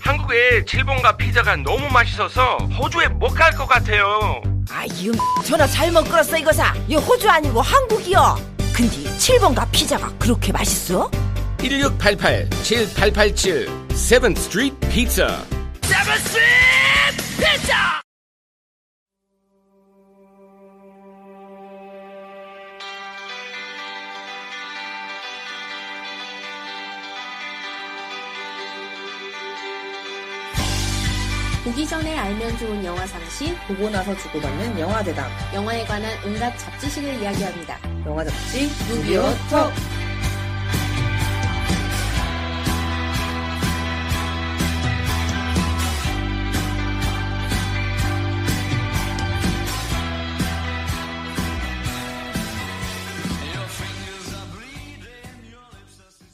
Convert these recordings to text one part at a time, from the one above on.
한국의 칠본가 피자가 너무 맛있어서 호주에 못 갈 것 같아요. 아, 이거 전화 잘못 끌었어 이거사. 이 호주 아니고 한국이요. 근데 칠번가 피자가 그렇게 맛있어? 1688-7887 7th Street Pizza. 7th Street Pizza! 보기 전에 알면 좋은 영화 상식, 보고 나서 주고받는 영화 대담. 영화에 관한 온갖 잡지식을 이야기합니다. 영화 잡지 무비오 톡.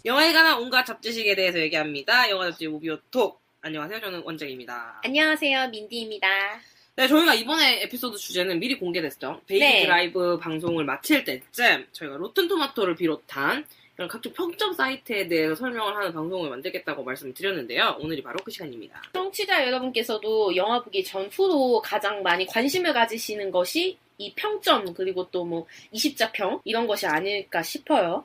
영화에 관한 온갖 잡지식에 대해서 얘기합니다. 영화 잡지 무비오 톡. 안녕하세요. 저는 원정입니다. 안녕하세요. 민디입니다. 네, 저희가 이번에 에피소드 주제는 미리 공개됐죠. 베이비 네. 드라이브 방송을 마칠 때쯤 저희가 로튼토마토를 비롯한 이런 각종 평점 사이트에 대해서 설명을 하는 방송을 만들겠다고 말씀을 드렸는데요. 오늘이 바로 그 시간입니다. 청취자 여러분께서도 영화 보기 전후로 가장 많이 관심을 가지시는 것이 이 평점 그리고 또 뭐 20자평 이런 것이 아닐까 싶어요.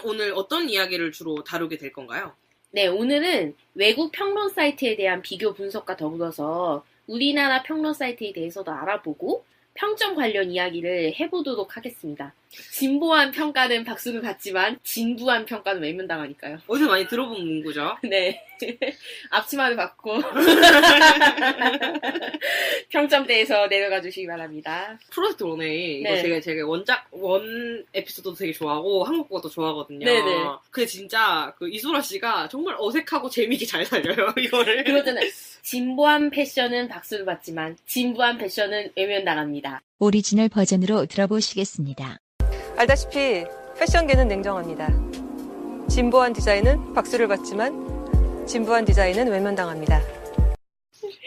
오늘 어떤 이야기를 주로 다루게 될 건가요? 네, 오늘은 외국 평론 사이트에 대한 비교 분석과 더불어서 우리나라 평론 사이트에 대해서도 알아보고 평점 관련 이야기를 해보도록 하겠습니다. 진보한 평가는 박수를 받지만 진부한 평가는 외면당하니까요. 어디서 많이 들어본 문구죠? 네. 앞치마를 받고 평점대에서 내려가 주시기 바랍니다. 프로젝트 원웨이 이거 네. 제가 원 에피소드도 되게 좋아하고 한국 거도 좋아하거든요. 네네. 근데 진짜 그 이소라 씨가 정말 어색하고 재미있게 잘 살려요 이거를. 그러잖아요. 진보한 패션은 박수를 받지만 진부한 패션은 외면당합니다. 오리지널 버전으로 들어보시겠습니다. 알다시피 패션계는 냉정합니다. 진보한 디자인은 박수를 받지만 진부한 디자인은 외면당합니다.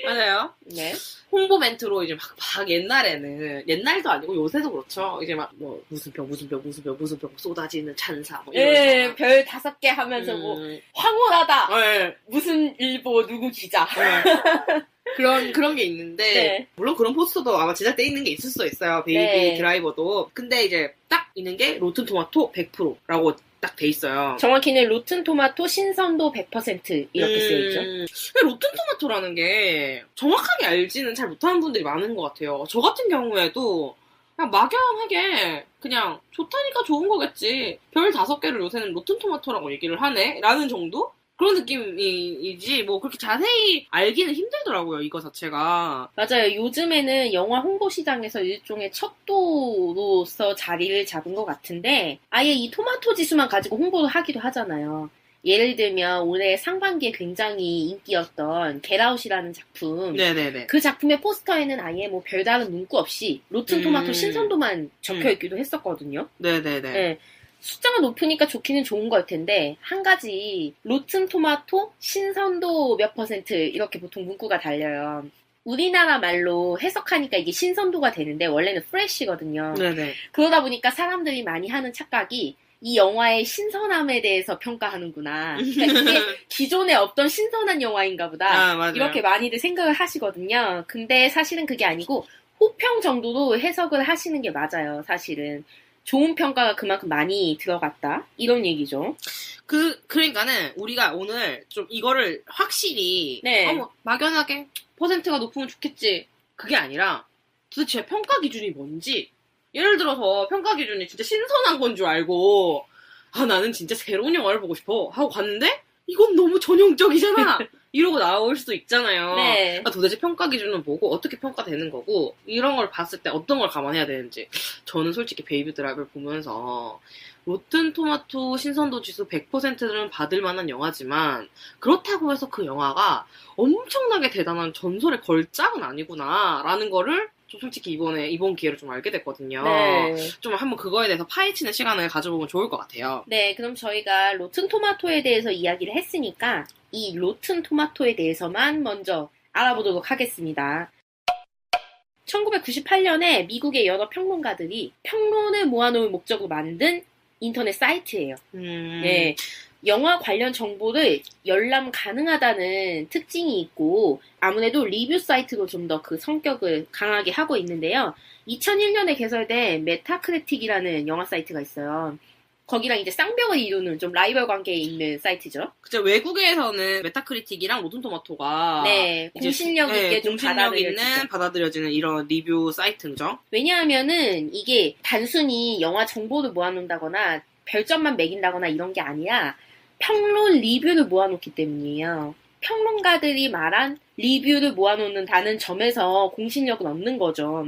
맞아요. 네. 홍보 멘트로 이제 막 옛날도 아니고 요새도 그렇죠. 이제 막 뭐 무슨 병 쏟아지는 찬사 뭐 이런 예, 거. 별 5개 하면서 뭐 황홀하다. 네. 무슨 일보 누구 기자. 네. 그런 게 있는데 네. 물론 그런 포스터도 아마 제작돼 있는 게 있을 수도 있어요. 베이비 네. 드라이버도. 근데 이제 딱 있는 게 로튼토마토 100%라고 딱 돼 있어요. 정확히는 로튼토마토 신선도 100% 이렇게 쓰여있죠. 로튼토마토라는 게 정확하게 알지는 잘 못하는 분들이 많은 것 같아요. 저 같은 경우에도 그냥 막연하게 그냥 좋다니까 좋은 거겠지. 별 5개를 요새는 로튼토마토라고 얘기를 하네? 라는 정도? 그런 느낌이지 뭐 그렇게 자세히 알기는 힘들더라고요. 이거 자체가. 맞아요. 요즘에는 영화 홍보 시장에서 일종의 척도로서 자리를 잡은 것 같은데 아예 이 토마토 지수만 가지고 홍보를 하기도 하잖아요. 예를 들면 올해 상반기에 굉장히 인기였던 겟아웃이라는 작품. 네네네. 그 작품의 포스터에는 아예 뭐 별다른 문구 없이 로튼토마토 신선도만 적혀있기도 했었거든요. 네네네. 네. 숫자가 높으니까 좋기는 좋은 걸 텐데 한 가지 로튼토마토 신선도 몇 퍼센트 이렇게 보통 문구가 달려요. 우리나라 말로 해석하니까 이게 신선도가 되는데 원래는 프레쉬거든요. 네네. 그러다 보니까 사람들이 많이 하는 착각이 이 영화의 신선함에 대해서 평가하는구나. 그러니까 이게 기존에 없던 신선한 영화인가 보다. 아, 맞아요. 이렇게 많이들 생각을 하시거든요. 근데 사실은 그게 아니고 호평 정도로 해석을 하시는 게 맞아요. 사실은. 좋은 평가가 그만큼 많이 들어갔다. 이런 얘기죠. 그러니까는 우리가 오늘 좀 이거를 확실히 네. 뭐 막연하게 퍼센트가 높으면 좋겠지. 그게 아니라 도대체 평가 기준이 뭔지. 예를 들어서 평가 기준이 진짜 신선한 건 줄 알고 아 나는 진짜 새로운 영화를 보고 싶어 하고 갔는데 이건 너무 전형적이잖아. 이러고 나올 수도 있잖아요. 네. 아, 도대체 평가 기준은 뭐고 어떻게 평가되는 거고 이런 걸 봤을 때 어떤 걸 감안해야 되는지. 저는 솔직히 베이비 드라이브를 보면서 로튼토마토 신선도 지수 100%는 받을 만한 영화지만 그렇다고 해서 그 영화가 엄청나게 대단한 전설의 걸작은 아니구나 라는 거를 좀 솔직히 이번 기회로 좀 알게 됐거든요. 네. 좀 한번 그거에 대해서 파헤치는 시간을 가져보면 좋을 것 같아요. 네, 그럼 저희가 로튼토마토에 대해서 이야기를 했으니까 이 로튼토마토에 대해서만 먼저 알아보도록 하겠습니다. 1998년에 미국의 여러 평론가들이 평론을 모아놓을 목적으로 만든 인터넷 사이트예요. 네. 영화 관련 정보를 열람 가능하다는 특징이 있고 아무래도 리뷰 사이트로 좀 더 그 성격을 강하게 하고 있는데요. 2001년에 개설된 메타크리틱이라는 영화 사이트가 있어요. 거기랑 이제 쌍벽을 이루는 좀 라이벌 관계에 있는 사이트죠. 그쵸, 외국에서는 메타크리틱이랑 로튼토마토가 네, 이제 공신력 있게 좀 공신력 있는 받아들여지죠. 받아들여지는 이런 리뷰 사이트죠. 왜냐하면은 이게 단순히 영화 정보를 모아놓는다거나 별점만 매긴다거나 이런 게 아니라 평론 리뷰를 모아놓기 때문이에요. 평론가들이 말한 리뷰를 모아놓는다는 점에서 공신력은 없는 거죠.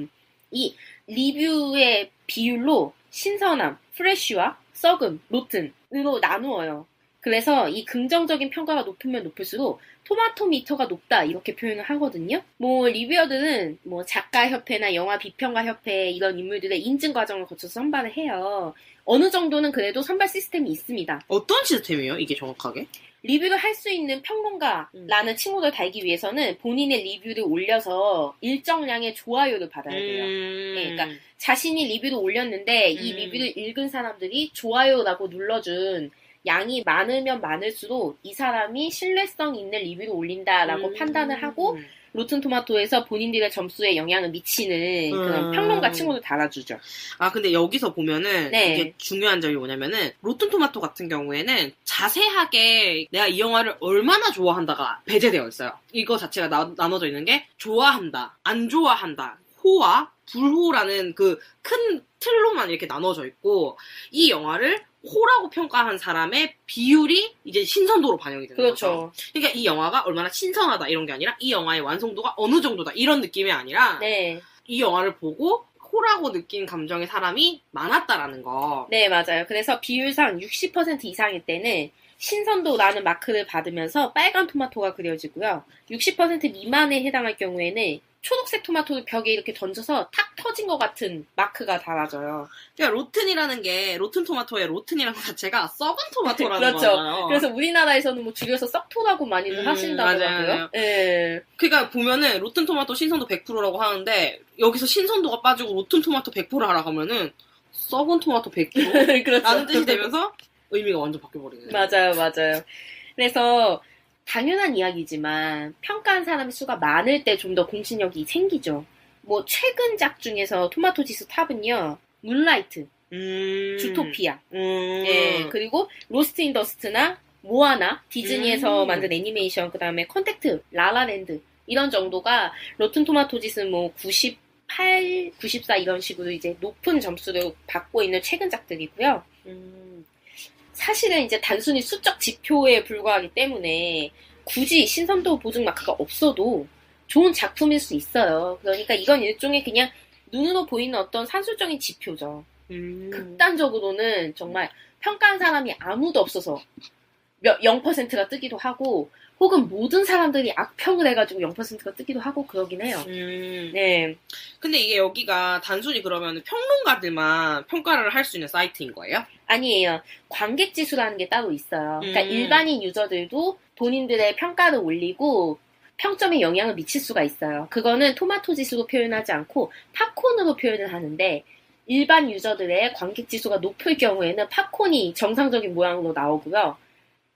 이 리뷰의 비율로 신선함, 프레쉬와 썩음, 로튼으로 나누어요. 그래서 이 긍정적인 평가가 높으면 높을수록 토마토 미터가 높다 이렇게 표현을 하거든요. 뭐 리뷰어들은 뭐 작가협회나 영화 비평가 협회 이런 인물들의 인증 과정을 거쳐서 선발을 해요. 어느 정도는 그래도 선발 시스템이 있습니다. 어떤 시스템이에요, 이게 정확하게? 리뷰를 할 수 있는 평론가라는 칭호를 달기 위해서는 본인의 리뷰를 올려서 일정량의 좋아요를 받아야 돼요. 네, 그러니까 자신이 리뷰를 올렸는데 이 리뷰를 읽은 사람들이 좋아요라고 눌러준 양이 많으면 많을수록 이 사람이 신뢰성 있는 리뷰를 올린다라고 판단을 하고 로튼토마토에서 본인들의 점수에 영향을 미치는 그런 평론가 칭호를 달아주죠. 아, 근데 여기서 보면은 네. 이게 중요한 점이 뭐냐면은 로튼토마토 같은 경우에는 자세하게 내가 이 영화를 얼마나 좋아한다가 배제되어 있어요. 이거 자체가 나눠져 있는 게 좋아한다, 안 좋아한다, 호와 불호라는 그 큰 틀로만 이렇게 나눠져 있고 이 영화를 호라고 평가한 사람의 비율이 이제 신선도로 반영이 되는 거죠. 그렇죠. 그러니까 이 영화가 얼마나 신선하다 이런 게 아니라 이 영화의 완성도가 어느 정도다 이런 느낌이 아니라 네. 이 영화를 보고 호라고 느낀 감정의 사람이 많았다라는 거. 네, 맞아요. 그래서 비율상 60% 이상일 때는 신선도라는 마크를 받으면서 빨간 토마토가 그려지고요. 60% 미만에 해당할 경우에는 초록색 토마토를 벽에 이렇게 던져서 탁 터진 것 같은 마크가 달아져요. 그러니까 로튼이라는 게 로튼 토마토의 로튼이라는 것 자체가 썩은 토마토라는 그렇죠. 거잖아요. 그래서 우리나라에서는 뭐 줄여서 썩토라고 많이들 하신다더라고요. 맞아요. 예. 그러니까 보면은 로튼 토마토 신선도 100%라고 하는데 여기서 신선도가 빠지고 로튼 토마토 100% 하라고 하면은 썩은 토마토 100% 그렇죠. 라는 뜻이 되면서 의미가 완전 바뀌어버리네. 맞아요, 맞아요. 그래서 당연한 이야기지만 평가한 사람의 수가 많을 때 좀 더 공신력이 생기죠. 뭐 최근 작 중에서 토마토 지수 탑은요. 문라이트, 주토피아, 예, 그리고 로스트 인 더스트나 모아나, 디즈니에서 만든 애니메이션, 그 다음에 컨택트, 라라랜드 이런 정도가 로튼 토마토 지수 뭐 98, 94 이런 식으로 이제 높은 점수를 받고 있는 최근 작들이고요. 사실은 이제 단순히 수적 지표에 불과하기 때문에 굳이 신선도 보증 마크가 없어도 좋은 작품일 수 있어요. 그러니까 이건 일종의 그냥 눈으로 보이는 어떤 산술적인 지표죠. 극단적으로는 정말 평가한 사람이 아무도 없어서 0%가 뜨기도 하고 혹은 모든 사람들이 악평을 해가지고 0%가 뜨기도 하고 그러긴 해요. 네. 근데 이게 여기가 단순히 그러면 평론가들만 평가를 할 수 있는 사이트인 거예요? 아니에요. 관객 지수라는 게 따로 있어요. 그러니까 일반인 유저들도 본인들의 평가를 올리고 평점에 영향을 미칠 수가 있어요. 그거는 토마토 지수로 표현하지 않고 팝콘으로 표현을 하는데 일반 유저들의 관객 지수가 높을 경우에는 팝콘이 정상적인 모양으로 나오고요.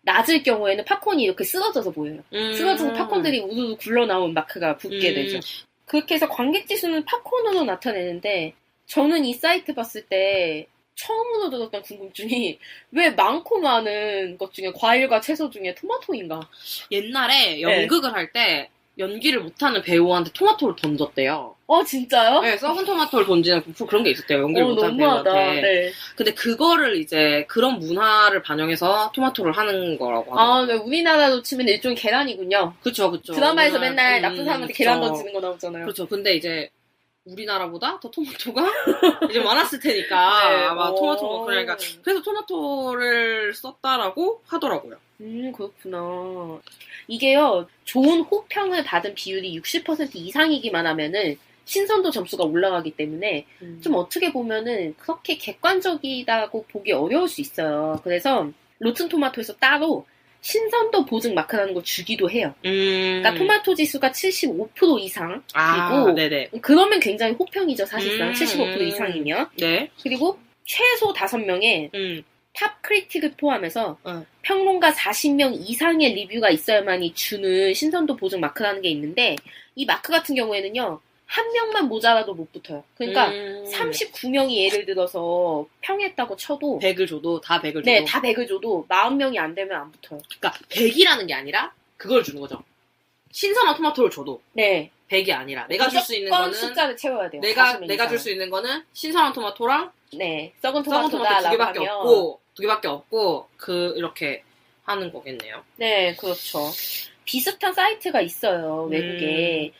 낮을 경우에는 팝콘이 이렇게 쓰러져서 보여요. 쓰러져서 팝콘들이 우르르 굴러나온 마크가 붙게 되죠. 그렇게 해서 관객 지수는 팝콘으로 나타내는데 저는 이 사이트 봤을 때 처음으로 들었던 궁금증이 왜 많고 많은 것 중에 과일과 채소 중에 토마토인가? 옛날에 연극을 할 때 연기를 못하는 배우한테 토마토를 던졌대요. 진짜요? 네, 썩은 토마토를 던지는 그런 게 있었대요. 연기를 못하는 너무하다. 배우한테. 네. 근데 그거를 이제 그런 문화를 반영해서 토마토를 하는 거라고 하더라고요. 네, 우리나라로 치면 일종의 계란이군요. 그쵸, 그쵸. 드라마에서 맨날 나쁜 사람한테 계란 그쵸. 던지는 거 나오잖아요. 그렇죠. 근데 이제 우리나라보다 더 토마토가 이제 많았을 테니까 네. 아마 토마토가 그러니까 그래서 토마토를 썼다라고 하더라고요. 그렇구나. 이게요, 좋은 호평을 받은 비율이 60% 이상이기만 하면은 신선도 점수가 올라가기 때문에 좀 어떻게 보면은 그렇게 객관적이다고 보기 어려울 수 있어요. 그래서 로튼 토마토에서 따로 신선도 보증 마크라는 걸 주기도 해요. 그러니까 토마토 지수가 75% 이상이고 네네. 그러면 굉장히 호평이죠, 사실상. 75% 이상이면. 네. 그리고 최소 5명에 탑 크리틱을 포함해서 응. 평론가 40명 이상의 리뷰가 있어야만이 주는 신선도 보증 마크라는 게 있는데 이 마크 같은 경우에는요. 한 명만 모자라도 못 붙어요. 그러니까 39명이 예를 들어서 평했다고 쳐도 100을 줘도 다 100을 줘도 네, 다 100을 줘도 40명이 안 되면 안 붙어요. 그러니까 100이라는 게 아니라 그걸 주는 거죠. 신선한 토마토를 줘도 네. 100이 아니라 내가 줄 수 있는 무조건 거는 숫자를 채워야 돼요. 내가 40명 줄 이상은. 수 있는 거는 신선한 토마토랑 네. 썩은 썩은 토마토다 토마토 두 개밖에 하면 없고 두 개밖에 없고 이렇게 하는 거겠네요. 네, 그렇죠. 비슷한 사이트가 있어요. 외국에.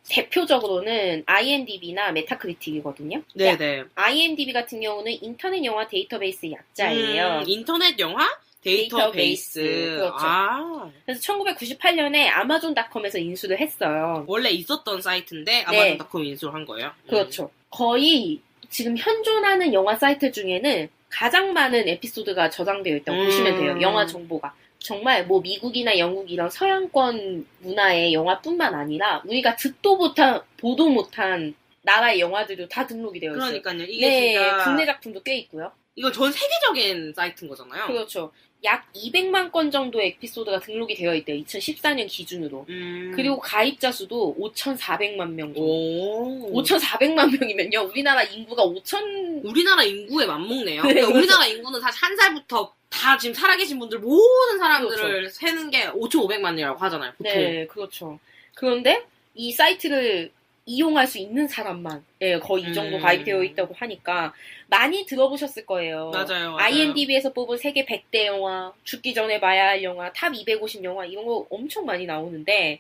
대표적으로는 IMDb나 메타크리틱이거든요. 네네. IMDb 같은 경우는 인터넷 영화 데이터베이스 약자예요. 인터넷 영화 데이터베이스. 그렇죠. 아, 그래서 1998년에 아마존닷컴에서 인수를 했어요. 원래 있었던 사이트인데 네. 아마존닷컴 인수를 한 거예요. 그렇죠. 거의 지금 현존하는 영화 사이트 중에는 가장 많은 에피소드가 저장되어 있다고 보시면 돼요. 영화 정보가. 정말 뭐 미국이나 영국 이런 서양권 문화의 영화뿐만 아니라 우리가 듣도 못한, 보도 못한 나라의 영화들도 다 등록이 되어 있어요. 그러니까요. 이게 네, 진짜 국내 작품도 꽤 있고요. 이거 전 세계적인 사이트인 거잖아요. 그렇죠. 약 200만 건 정도의 에피소드가 등록이 되어 있대요. 2014년 기준으로. 그리고 가입자 수도 5,400만 명 정도. 오. 5,400만 명이면요. 우리나라 인구가 5,000... 우리나라 인구에 맞먹네요. 네, 그러니까 그렇죠. 우리나라 인구는 사실 한 살부터 다 지금 살아계신 분들 모든 사람들을 그렇죠. 세는 게 5,500만이라고 하잖아요. 보통. 네, 그렇죠. 그런데 이 사이트를 이용할 수 있는 사람만 거의 이 정도 가입되어 있다고 하니까 많이 들어보셨을 거예요. 맞아요. IMDb에서 뽑은 세계 100대 영화, 죽기 전에 봐야 할 영화, 탑 250 영화 이런 거 엄청 많이 나오는데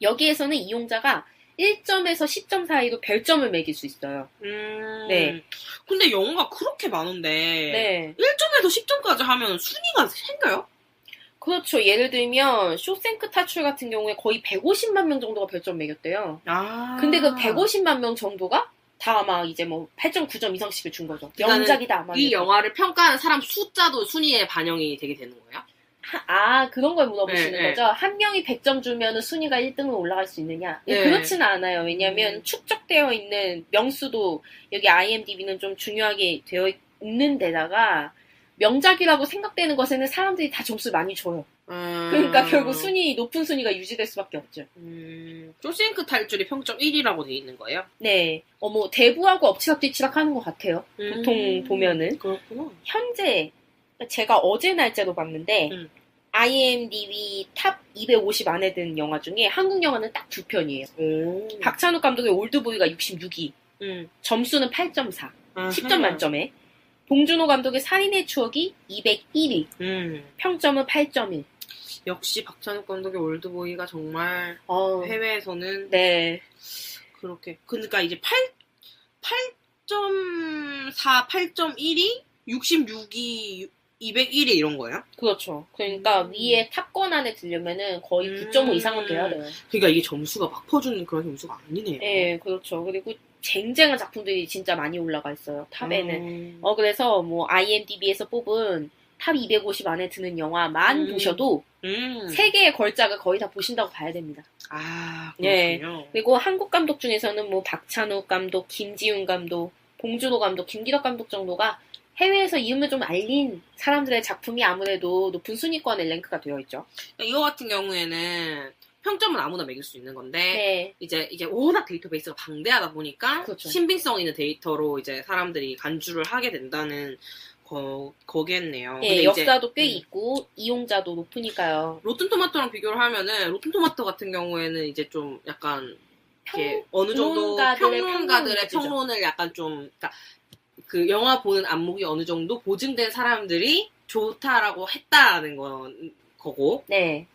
여기에서는 이용자가 1점에서 10점 사이로 별점을 매길 수 있어요. 네. 근데 영화가 그렇게 많은데 네. 1점에서 10점까지 하면 순위가 생겨요? 그렇죠. 예를 들면 쇼생크 탈출 같은 경우에 거의 150만 명 정도가 별점 매겼대요. 아. 근데 그 150만 명 정도가 다 아마 이제 뭐 8점, 9점 이상씩을 준 거죠. 그러니까는 명작이다 아마. 이 영화를 평가하는 사람 숫자도 순위에 반영이 되게 되는 거예요? 그런 걸 물어보시는 네, 거죠? 한 명이 100점 주면 순위가 1등으로 올라갈 수 있느냐? 네. 그렇지는 않아요. 왜냐하면 축적되어 있는 명수도 여기 IMDb는 좀 중요하게 되어 있는 데다가 명작이라고 생각되는 것에는 사람들이 다 점수를 많이 줘요. 그러니까 결국 높은 순위가 유지될 수밖에 없죠. 쇼생크 탈출이 평점 1이라고 돼 있는 거예요? 네. 뭐 대부하고 엎치락뒤치락 하는 것 같아요. 보통 보면은. 그렇구나. 현재 제가 어제 날짜로 봤는데 IMDb 탑 250 안에 든 영화 중에 한국 영화는 딱 2편이에요. 박찬욱 감독의 올드보이가 66위. 점수는 8.4. 10점 만점에. 봉준호 감독의 살인의 추억이 201위. 평점은 8.1. 역시 박찬욱 감독의 올드보이가 정말 해외에서는 네. 그렇게 그러니까 이제 8.4, 8.1이 66이 201이 이런 거예요? 그렇죠. 그러니까 위에 탑권 안에 들려면은 거의 9.5 이상은 돼야 돼요. 그러니까 이게 점수가 막 퍼주는 그런 점수가 아니네요. 네, 그렇죠. 그리고 쟁쟁한 작품들이 진짜 많이 올라가 있어요. 탑에는. 그래서 뭐 IMDb에서 뽑은 탑 250 안에 드는 영화만 보셔도 세 개의 걸작을 거의 다 보신다고 봐야 됩니다. 아, 네. 그렇군요. 그리고 한국 감독 중에서는 뭐 박찬욱 감독, 김지훈 감독, 봉준호 감독, 김기덕 감독 정도가 해외에서 이름을 좀 알린 사람들의 작품이 아무래도 높은 순위권에 랭크가 되어 있죠. 이거 같은 경우에는 평점은 아무나 매길 수 있는 건데 네. 이제 이게 워낙 데이터베이스가 방대하다 보니까 그렇죠. 신빙성 있는 데이터로 이제 사람들이 간주를 하게 된다는 거겠네요. 예, 근데 역사도 이제, 꽤 있고 이용자도 높으니까요. 로튼토마토랑 비교를 하면은 로튼토마토 같은 경우에는 이제 좀 약간 이렇게 어느 정도 평론가들의 평론을 약간 좀 그러니까 그 영화 보는 안목이 어느 정도 보증된 사람들이 좋다라고 했다는 거고. 네.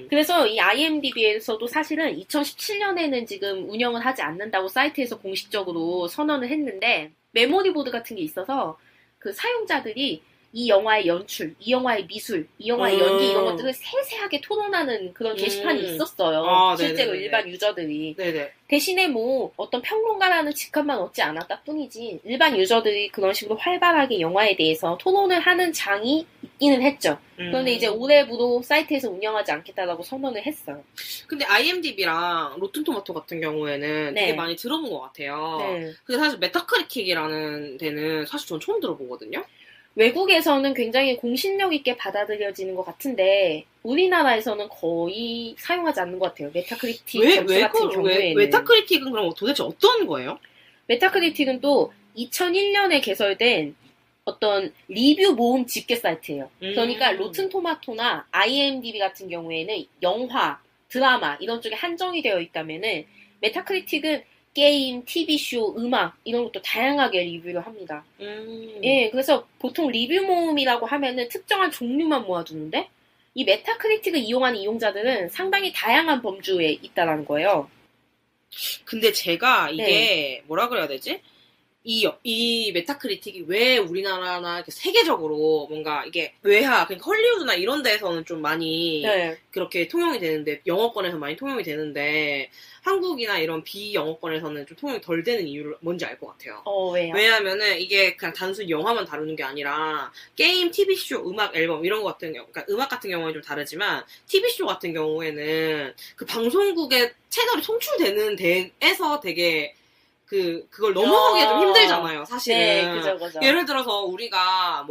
그래서 이 IMDb에서도 사실은 2017년에는 지금 운영을 하지 않는다고 사이트에서 공식적으로 선언을 했는데 메모리보드 같은 게 있어서 그 사용자들이 이 영화의 연출, 이 영화의 미술, 이 영화의 연기 이런 것들을 세세하게 토론하는 그런 게시판이 있었어요. 실제로 네네네네. 일반 유저들이. 네네. 대신에 뭐 어떤 평론가라는 직함만 얻지 않았다 뿐이지 일반 유저들이 그런 식으로 활발하게 영화에 대해서 토론을 하는 장이 있기는 했죠. 그런데 이제 올해부로 사이트에서 운영하지 않겠다라고 선언을 했어요. 근데 IMDb랑 로튼토마토 같은 경우에는 네. 되게 많이 들어본 것 같아요. 네. 근데 사실 메타크리틱이라는 데는 사실 전 처음 들어보거든요. 외국에서는 굉장히 공신력 있게 받아들여지는 것 같은데 우리나라에서는 거의 사용하지 않는 것 같아요. 메타크리틱 점수 같은 경우에는. 메타크리틱은 그럼 도대체 어떤 거예요? 메타크리틱은 또 2001년에 개설된 어떤 리뷰 모음 집계 사이트예요. 그러니까 로튼 토마토나 IMDb 같은 경우에는 영화, 드라마 이런 쪽에 한정이 되어 있다면은 메타크리틱은 게임, TV쇼, 음악 이런 것도 다양하게 리뷰를 합니다. 예, 그래서 보통 리뷰 모음이라고 하면은 특정한 종류만 모아두는데 이 메타크리틱을 이용하는 이용자들은 상당히 다양한 범주에 있다라는 거예요. 근데 제가 이게 뭐라 그래야 되지? 이 메타크리틱이 왜 우리나라나 이렇게 세계적으로 뭔가 이게 외화, 그러니까 헐리우드나 이런 데서는 좀 많이 그렇게 통용이 되는데, 영어권에서 많이 통용이 되는데, 한국이나 이런 비영어권에서는 좀 통용이 덜 되는 이유를 뭔지 알 것 같아요. 왜요? 왜냐면은 이게 그냥 단순히 영화만 다루는 게 아니라, 게임, TV쇼, 음악, 앨범 이런 거 같은 경우, 그러니까 음악 같은 경우는 좀 다르지만, TV쇼 같은 경우에는 그 방송국의 채널이 송출되는 데에서 되게 그걸 넘어가기가 좀 힘들잖아요, 사실은. 네, 그죠. 예를 들어서 우리가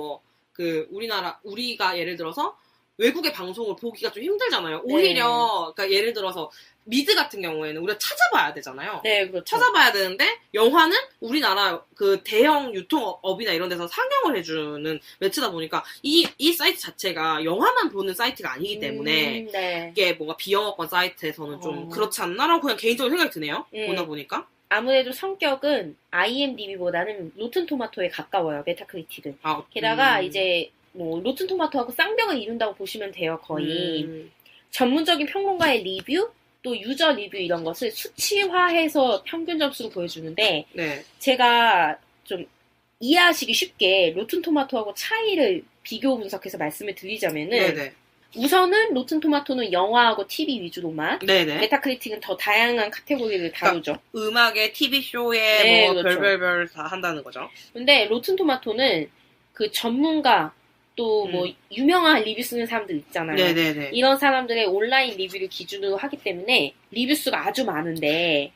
예를 들어서 외국의 방송을 보기가 좀 힘들잖아요. 오히려, 그러니까 예를 들어서 미드 같은 경우에는 우리가 찾아봐야 되잖아요. 네, 그렇죠. 찾아봐야 되는데, 영화는 우리나라 그 대형 유통업이나 이런 데서 상영을 해주는 매체다 보니까 이 사이트 자체가 영화만 보는 사이트가 아니기 때문에 이게 뭔가 비영어권 사이트에서는 좀 그렇지 않나라고 그냥 개인적으로 생각이 드네요. 보다 보니까. 아무래도 성격은 IMDb보다는 로튼 토마토에 가까워요, 메타크리틱은. 게다가 이제 뭐 로튼 토마토하고 쌍벽을 이룬다고 보시면 돼요, 거의. 전문적인 평론가의 리뷰, 또 유저 리뷰 이런 것을 수치화해서 평균 점수로 보여주는데 제가 좀 이해하시기 쉽게 로튼 토마토하고 차이를 비교 분석해서 말씀을 드리자면은 우선은 로튼 토마토는 영화하고 TV 위주로만, 메타크리틱은 더 다양한 카테고리를 다루죠. 그러니까 음악에, TV쇼에 뭐 그렇죠. 별별별 다 한다는 거죠. 근데 로튼 토마토는 그 전문가 또 뭐 유명한 리뷰 쓰는 사람들 있잖아요. 이런 사람들의 온라인 리뷰를 기준으로 하기 때문에 리뷰 수가 아주 많은데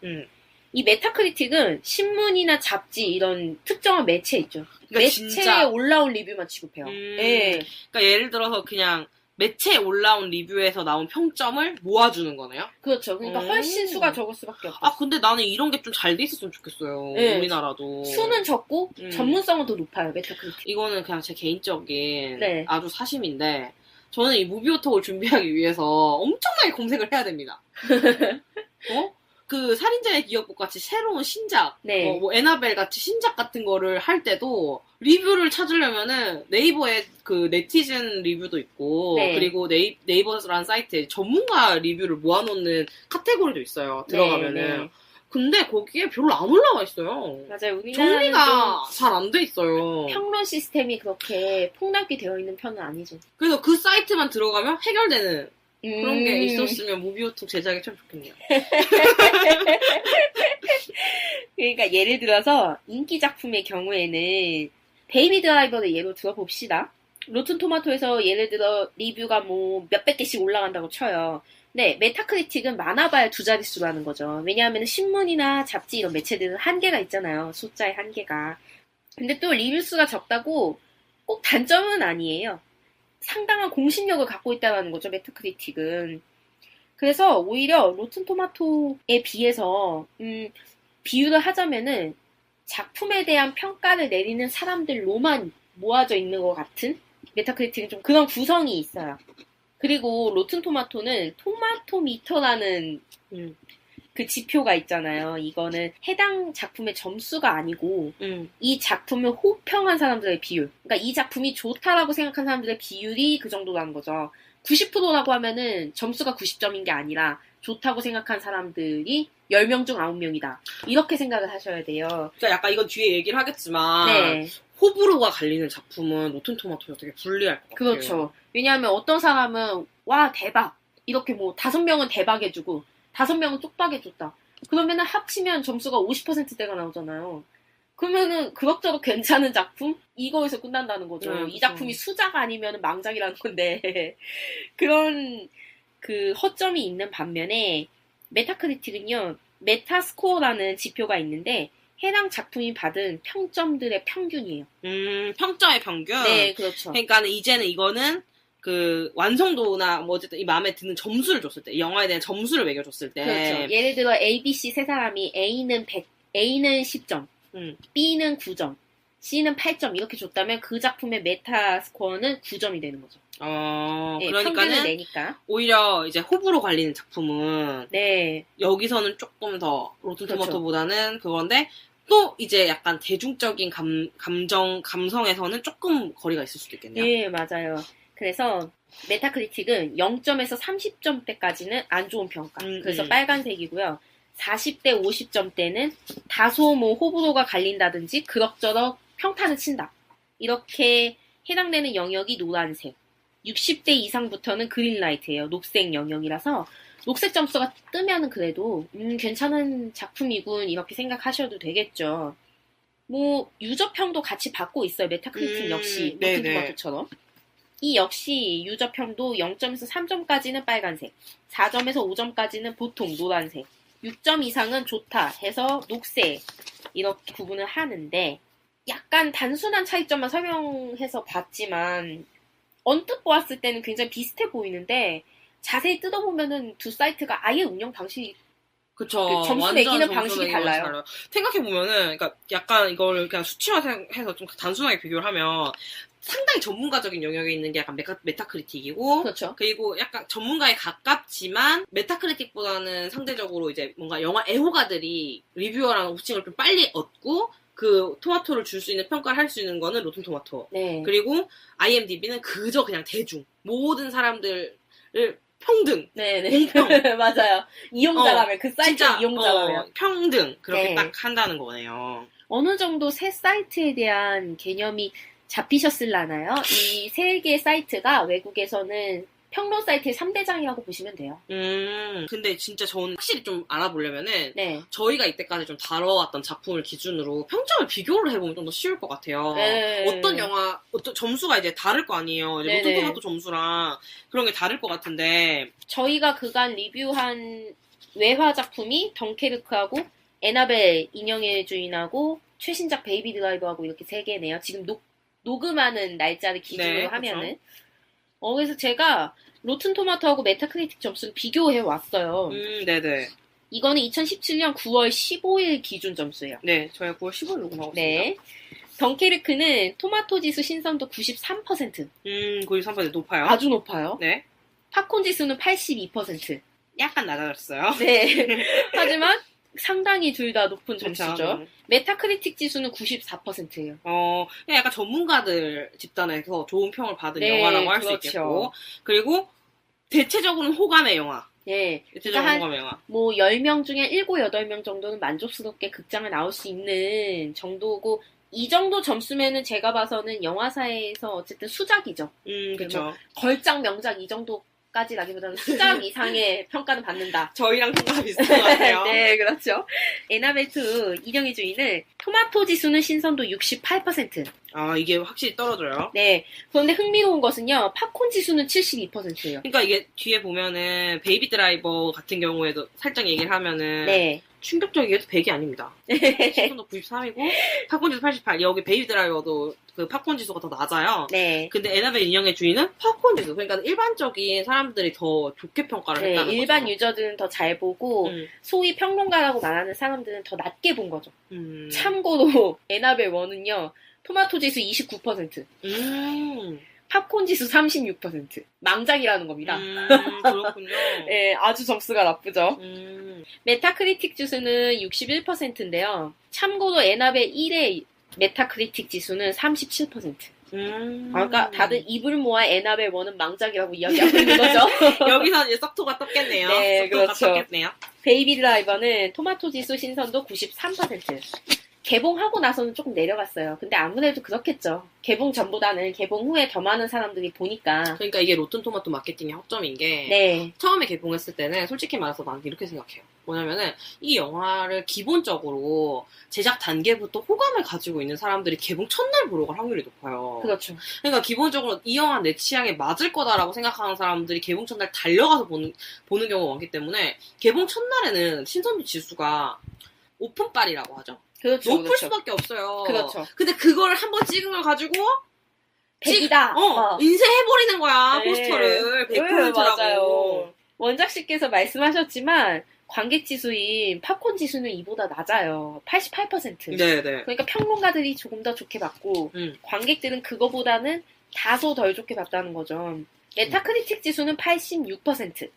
이 메타크리틱은 신문이나 잡지 이런 특정한 매체 있죠. 그러니까 매체에 진짜 올라온 리뷰만 취급해요. 그러니까 예를 들어서 그냥 매체에 올라온 리뷰에서 나온 평점을 모아주는 거네요? 그렇죠. 그러니까 훨씬 수가 적을 수밖에 없어요. 근데 나는 이런 게 좀 잘 돼 있었으면 좋겠어요. 우리나라도. 수는 적고 전문성은 더 높아요, 메타크리틱. 이거는 그냥 제 개인적인 아주 사심인데, 저는 이 무비오톡을 준비하기 위해서 엄청나게 검색을 해야 됩니다. 그 살인자의 기억법 같이 새로운 신작, 뭐 에나벨 같이 신작 같은 거를 할 때도 리뷰를 찾으려면은 네이버에 그 네티즌 리뷰도 있고, 그리고 네이버라는 사이트에 전문가 리뷰를 모아놓는 카테고리도 있어요. 들어가면은. 근데 거기에 별로 안 올라와 있어요. 맞아요. 정리가 잘 안 돼 있어요. 평론 시스템이 그렇게 폭넓게 되어 있는 편은 아니죠. 그래서 그 사이트만 들어가면 해결되는 그런 게 있었으면 무비오톡 제작이 참 좋겠네요. 그러니까 예를 들어서 인기 작품의 경우에는 베이비 드라이버를 예로 들어봅시다. 로튼 토마토에서 예를 들어 리뷰가 뭐 몇백 개씩 올라간다고 쳐요. 네, 메타크리틱은 많아봐야 두 자릿수라는 거죠. 왜냐하면 신문이나 잡지 이런 매체들은 한계가 있잖아요. 숫자의 한계가. 근데 또 리뷰 수가 적다고 꼭 단점은 아니에요. 상당한 공신력을 갖고 있다는 거죠, 메타크리틱은. 그래서 오히려 로튼 토마토에 비해서 비유를 하자면은 작품에 대한 평가를 내리는 사람들로만 모아져 있는 것 같은 메타크리틱은 좀 그런 구성이 있어요. 그리고 로튼 토마토는 토마토미터라는 그 지표가 있잖아요. 이거는 해당 작품의 점수가 아니고 이 작품을 호평한 사람들의 비율. 그러니까 이 작품이 좋다라고 생각한 사람들의 비율이 그 정도라는 거죠. 90%라고 하면은 점수가 90점인 게 아니라 좋다고 생각한 사람들이 10명 중 9명이다. 이렇게 생각을 하셔야 돼요. 그러니까 약간 이건 뒤에 얘기를 하겠지만 호불호가 갈리는 작품은 로튼 토마토가 되게 불리할 것 같아요. 그렇죠. 왜냐하면 어떤 사람은 와 대박 이렇게 뭐 5명은 대박해주고 5명은 쪽박해줬다. 그러면은 합치면 점수가 50%대가 나오잖아요. 그러면은 그럭저럭 괜찮은 작품? 이거에서 끝난다는 거죠. 이 작품이 수작 아니면 망작이라는 건데 그런 그 허점이 있는 반면에 메타크리틱은요. 메타스코어라는 지표가 있는데 해당 작품이 받은 평점들의 평균이에요. 평점의 평균? 네, 그렇죠. 그러니까 이제는 이거는 그 완성도나 뭐 어쨌든 이 마음에 드는 점수를 줬을 때, 이 영화에 대한 점수를 매겨줬을 때. 그렇죠. 예를 들어 A, B, C 세 사람이 A는 100, A는 10점, B는 9점, C는 8점 이렇게 줬다면 그 작품의 메타 스코어는 9점이 되는 거죠. 네, 평균을 그러니까는 내니까. 오히려 이제 호불호 갈리는 작품은 네, 여기서는 조금 더 로튼 그렇죠. 토마토보다는 그건데 또 이제 약간 대중적인 감성에서는 조금 거리가 있을 수도 있겠네요. 네, 맞아요. 그래서 메타크리틱은 0점에서 30점대까지는 안 좋은 평가. 그래서 빨간색이고요. 40대 50점대는 다소 뭐 호불호가 갈린다든지 그럭저럭 평탄을 친다. 이렇게 해당되는 영역이 노란색. 60대 이상부터는 그린라이트예요. 녹색 영역이라서 녹색 점수가 뜨면은 그래도 괜찮은 작품이군 이렇게 생각하셔도 되겠죠. 뭐 유저평도 같이 받고 있어요. 메타크리틱 역시 로튼 토마토처럼. 이 역시 유저평도 0점에서 3점까지는 빨간색, 4점에서 5점까지는 보통 노란색, 6점 이상은 좋다 해서 녹색 이렇게 구분을 하는데 약간 단순한 차이점만 설명해서 봤지만 언뜻 보았을 때는 굉장히 비슷해 보이는데 자세히 뜯어보면은 두 사이트가 아예 운영 방식이 그쵸. 그 점수 완전 매기는 점수 방식이 매기는 달라요. 생각해보면은, 그러니까 약간 이걸 그냥 수치화해서 좀 단순하게 비교를 하면 상당히 전문가적인 영역에 있는 게 약간 메타크리틱이고, 그렇죠. 그리고 약간 전문가에 가깝지만 메타크리틱보다는 상대적으로 이제 뭔가 영화 애호가들이 리뷰어라는 호칭을 좀 빨리 얻고 그 토마토를 줄 수 있는 평가를 할 수 있는 거는 로튼 토마토. 네. 그리고 IMDb는 그저 그냥 대중 모든 사람들을 평등. 네네. 공평. 맞아요. 이용자라면, 그 사이트 진짜 이용자라면. 평등 그렇게 네. 딱 한다는 거네요. 어느 정도 새 사이트에 대한 개념이 잡히셨을라나요? 이 세 개의 사이트가 외국에서는 평론 사이트의 3대장이라고 보시면 돼요. 근데 진짜 저는 확실히 좀 알아보려면은 네. 저희가 이때까지 좀 다뤄왔던 작품을 기준으로 평점을 비교를 해보면 좀 더 쉬울 것 같아요. 네. 어떤 영화, 어떤 점수가 이제 다를 거 아니에요. 이제 네네. 로튼 토마토 점수랑 그런 게 다를 것 같은데. 저희가 그간 리뷰한 외화 작품이 덩케르크하고 에나벨 인형의 주인하고 최신작 베이비 드라이버하고 이렇게 세 개네요. 지금 녹음하는 날짜를 기준으로 네, 하면은. 그래서 제가 로튼 토마토하고 메타크리틱 점수를 비교해 왔어요. 네네. 이거는 2017년 9월 15일 기준 점수예요. 네, 저희가 9월 15일 녹음하고 있습니다. 네. 덩케르크는 토마토 지수 신선도 93%. 93% 높아요. 아주 높아요. 네. 팝콘 지수는 82%. 약간 낮아졌어요. 네. 하지만 상당히 둘 다 높은 그쵸. 점수죠. 메타크리틱 지수는 94%예요. 그냥 약간 전문가들 집단에서 좋은 평을 받은 네, 영화라고 할 수 그렇죠. 있겠고. 그리고 대체적으로는 호감의 영화. 예. 대체적으로 그러니까 호감의 영화. 뭐 10명 중에 7, 8명 정도는 만족스럽게 극장에 나올 수 있는 정도고 이 정도 점수면은 제가 봐서는 영화사에서 어쨌든 수작이죠. 그쵸. 걸작 명작 이 정도까지라기보다는 수작 이상의 평가는 받는다. 저희랑 평가가 비슷한 것 같아요. 네, 그렇죠. 에나벨2 인형의 주인은 토마토 지수는 신선도 68%. 이게 확실히 떨어져요. 네. 그런데 흥미로운 것은요, 팝콘 지수는 72%예요. 그러니까 이게 뒤에 보면은 베이비 드라이버 같은 경우에도 살짝 얘기를 하면은 네. 충격적이게도 100이 아닙니다. 신선도 93이고 팝콘 지수 88. 여기 베이비 드라이버도 그 팝콘 지수가 더 낮아요. 네. 근데 에나벨 인형의 주인은 팝콘 지수. 그러니까 일반적인 사람들이 더 좋게 평가를 네, 했다는 일반 거죠. 유저들은 더 잘 보고 소위 평론가라고 말하는 사람들은 더 낮게 본 거죠. 참고로 에나벨 1은요. 토마토 지수 29%, 팝콘 지수 36%. 망작이라는 겁니다. 그렇군요. 네, 아주 점수가 나쁘죠. 메타크리틱 지수는 61%인데요. 참고로 에나벨 1의 메타크리틱 지수는 37%. 그러니까 다들 입을 모아 에나벨 1은 망작이라고 이야기하고 있는 거죠. 여기서 이제 썩토가 떴겠네요. 네, 썩토가 그렇죠. 떴겠네요. 베이비 드라이버는 토마토 지수 신선도 93%. 개봉하고 나서는 조금 내려갔어요. 근데 아무래도 그렇겠죠. 개봉 전보다는 개봉 후에 더 많은 사람들이 보니까. 그러니까 이게 로튼 토마토 마케팅의 허점인 게 네. 처음에 개봉했을 때는 솔직히 말해서 나는 이렇게 생각해요. 뭐냐면은 이 영화를 기본적으로 제작 단계부터 호감을 가지고 있는 사람들이 개봉 첫날 보러 갈 확률이 높아요. 그렇죠. 그러니까 기본적으로 이 영화 내 취향에 맞을 거다라고 생각하는 사람들이 개봉 첫날 달려가서 보는 경우가 많기 때문에 개봉 첫날에는 신선도 지수가 오픈빨이라고 하죠. 그렇죠. 높을 그렇죠. 수밖에 없어요. 그렇죠. 근데 그걸 한번 찍은 걸 가지고 100이다. 인쇄해버리는 거야, 네. 포스터를. 100%라고. 맞아요. 원작 씨께서 말씀하셨지만 관객 지수인 팝콘 지수는 이보다 낮아요. 88%. 네네. 그러니까 평론가들이 조금 더 좋게 봤고 관객들은 그거보다는 다소 덜 좋게 봤다는 거죠. 메타크리틱 지수는 86%.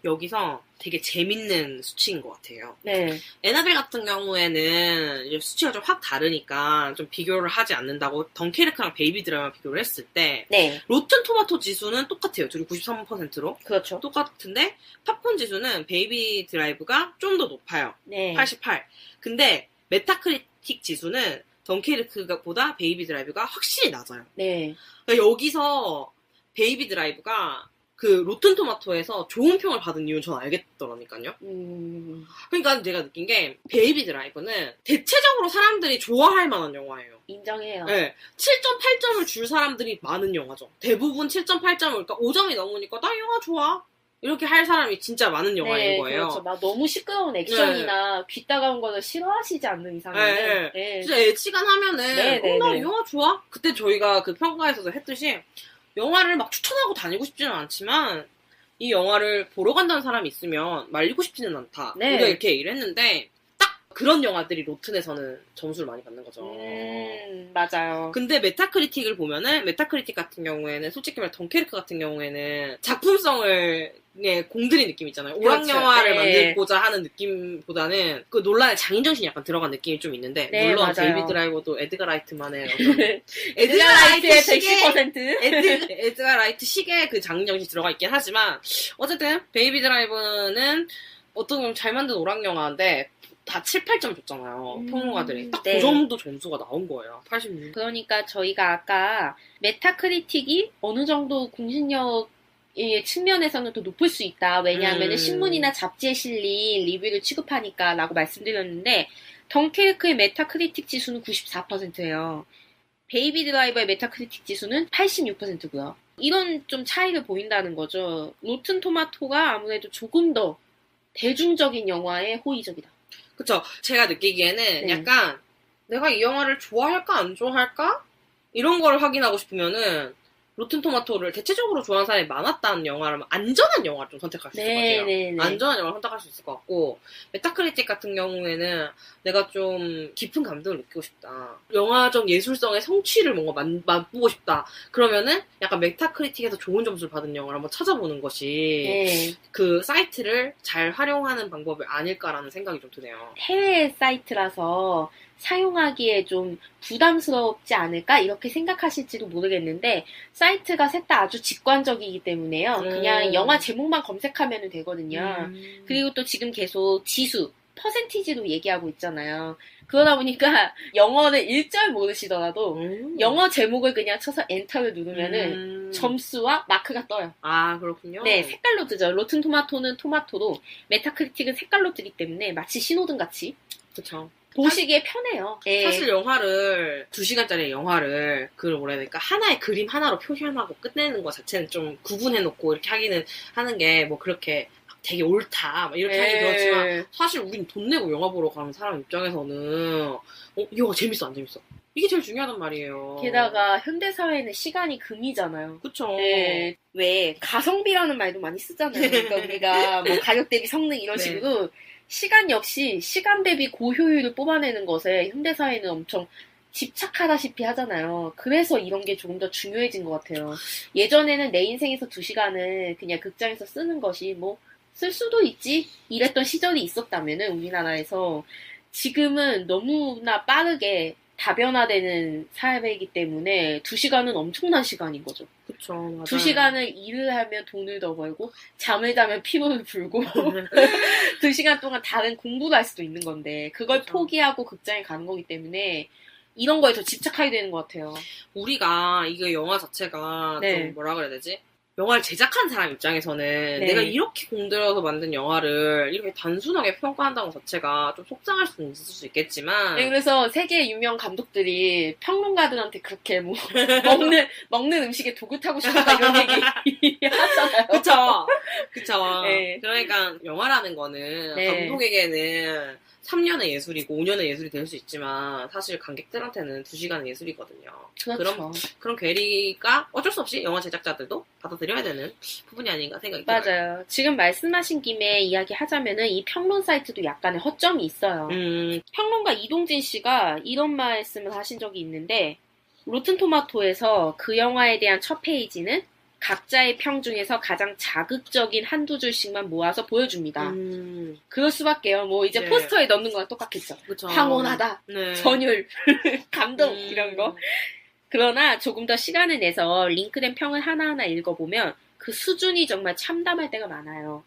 여기서 되게 재밌는 수치인 것 같아요. 네. 에나벨 같은 경우에는 이제 수치가 좀 확 다르니까 좀 비교를 하지 않는다고 덩케르크랑 베이비 드라이브랑 비교를 했을 때 네. 로튼 토마토 지수는 똑같아요. 둘이 93%로. 그렇죠. 똑같은데 팝콘 지수는 베이비 드라이브가 좀 더 높아요. 네. 88. 근데 메타크리틱 지수는 덩케르크보다 베이비 드라이브가 확실히 낮아요. 네. 그러니까 여기서 베이비 드라이브가 그 로튼 토마토에서 좋은 평을 받은 이유는 전 알겠더라니까요. 그러니까 제가 느낀 게 베이비 드라이브는 대체적으로 사람들이 좋아할 만한 영화예요. 인정해요. 네. 7.8점을 줄 사람들이 많은 영화죠. 대부분 7.8점을, 그러니까 5점이 넘으니까 나 이 영화 좋아. 이렇게 할 사람이 진짜 많은 영화인 네, 거예요. 그렇죠. 막 너무 시끄러운 액션이나 귀 따가운 거를 싫어하시지 않는 이상은. 네. 네. 진짜 애지간 하면은 네, 나 네. 이 영화 좋아. 그때 저희가 그 평가에서도 했듯이 영화를 막 추천하고 다니고 싶지는 않지만 이 영화를 보러 간다는 사람이 있으면 말리고 싶지는 않다. 네. 우리가 이렇게 얘기를 했는데 딱 그런 영화들이 로튼에서는 점수를 많이 받는 거죠. 맞아요. 근데 메타크리틱을 보면은 메타크리틱 같은 경우에는 솔직히 말해 덩케르크 같은 경우에는 작품성을 공들인 느낌 있잖아요. 오락 그렇죠. 영화를 네. 만들고자 하는 느낌보다는 그 논란의 장인정신이 약간 들어간 느낌이 좀 있는데 네, 물론 맞아요. 베이비 드라이버도 에드가 라이트만의 어떤 에드가 라이트의 시계 110%. 에드가 라이트 시계의 그 장인정신이 들어가 있긴 하지만 어쨌든 베이비 드라이브는 어떤 좀 잘 만든 오락 영화인데 다 7, 8점 줬잖아요. 평론가들이. 딱 그 네. 정도 점수가 나온 거예요. 86. 그러니까 저희가 아까 메타크리틱이 어느 정도 공신력의 측면에서는 더 높을 수 있다. 왜냐하면 신문이나 잡지에 실린 리뷰를 취급하니까 라고 말씀드렸는데 덩케르크의 메타크리틱 지수는 94%예요. 베이비 드라이버의 메타크리틱 지수는 86%고요. 이런 좀 차이를 보인다는 거죠. 로튼 토마토가 아무래도 조금 더 대중적인 영화에 호의적이다. 그쵸. 제가 느끼기에는 네. 약간 내가 이 영화를 좋아할까 안 좋아할까? 이런 걸 확인하고 싶으면은 로튼 토마토를 대체적으로 좋아하는 사람이 많았다는 영화라면 안전한 영화를 좀 선택할 수 있을 것 같아요. 네. 안전한 영화를 선택할 수 있을 것 같고 메타크리틱 같은 경우에는 내가 좀 깊은 감동을 느끼고 싶다. 영화적 예술성의 성취를 뭔가 맛보고 싶다. 그러면은 약간 메타크리틱에서 좋은 점수를 받은 영화를 한번 찾아보는 것이 네. 그 사이트를 잘 활용하는 방법이 아닐까라는 생각이 좀 드네요. 해외 사이트라서 사용하기에 좀 부담스럽지 않을까? 이렇게 생각하실지도 모르겠는데, 사이트가 셋 다 아주 직관적이기 때문에요. 그냥 영화 제목만 검색하면 되거든요. 그리고 또 지금 계속 지수, 퍼센티지로 얘기하고 있잖아요. 그러다 보니까 영어를 1절 모르시더라도 영어 제목을 그냥 쳐서 엔터를 누르면은 점수와 마크가 떠요. 아, 그렇군요. 네, 색깔로 뜨죠. 로튼 토마토는 토마토로, 메타크리틱은 색깔로 뜨기 때문에 마치 신호등 같이 그쵸. 보시기에 편해요. 예. 사실 영화를 2시간짜리 영화를 그걸 뭐라 해야 될까 하나의 그림 하나로 표현하고 끝내는 것 자체는 좀 구분해놓고 이렇게 하기는 하는 게 뭐 그렇게 되게 옳다 막 이렇게 하긴 그렇지만 사실 우린 돈 내고 영화 보러 가는 사람 입장에서는 이 영화 재밌어 안 재밌어 이게 제일 중요하단 말이에요. 게다가 현대사회는 시간이 금이잖아요. 그쵸. 네. 왜 가성비라는 말도 많이 쓰잖아요. 그러니까 우리가 뭐 가격 대비 성능 이런 네. 식으로 시간 역시 시간 대비 고효율을 뽑아내는 것에 현대사회는 엄청 집착하다시피 하잖아요. 그래서 이런 게 조금 더 중요해진 것 같아요. 예전에는 내 인생에서 2시간을 그냥 극장에서 쓰는 것이 뭐 쓸 수도 있지 이랬던 시절이 있었다면은 우리나라에서 지금은 너무나 빠르게 다변화되는 사회이기 때문에 2시간은 엄청난 시간인 거죠. 그쵸. 맞아요. 2시간을 일을 하면 돈을 더 벌고 잠을 자면 피로를 풀고 2시간 동안 다른 공부를 할 수도 있는 건데 그걸 그쵸. 포기하고 극장에 가는 거기 때문에 이런 거에 더 집착하게 되는 것 같아요. 우리가 이거 영화 자체가 네. 좀 뭐라 그래야 되지? 영화를 제작한 사람 입장에서는 네. 내가 이렇게 공들여서 만든 영화를 이렇게 단순하게 평가한다는 것 자체가 좀 속상할 수는 있을 수 있겠지만 네, 그래서 세계 유명 감독들이 평론가들한테 그렇게 뭐 먹는 음식에 도구 타고 싶다 이런 얘기 하잖아요. 그쵸. 네. 그러니까 영화라는 거는 네. 감독에게는 3년의 예술이고 5년의 예술이 될 수 있지만 사실 관객들한테는 2시간의 예술이거든요. 그렇죠. 그런 괴리가 어쩔 수 없이 영화 제작자들도 받아들여야 되는 부분이 아닌가 생각이 들어요. 맞아요. 지금 말씀하신 김에 이야기하자면은 이 평론 사이트도 약간의 허점이 있어요. 평론가 이동진 씨가 이런 말씀을 하신 적이 있는데 로튼토마토에서 그 영화에 대한 첫 페이지는 각자의 평 중에서 가장 자극적인 한두 줄씩만 모아서 보여줍니다. 그럴 수밖에요. 뭐 이제 네. 포스터에 넣는 거랑 똑같겠죠. 그쵸. 황홀하다, 네. 전율, 감동 이런 거. 그러나 조금 더 시간을 내서 링크된 평을 하나하나 읽어보면 그 수준이 정말 참담할 때가 많아요.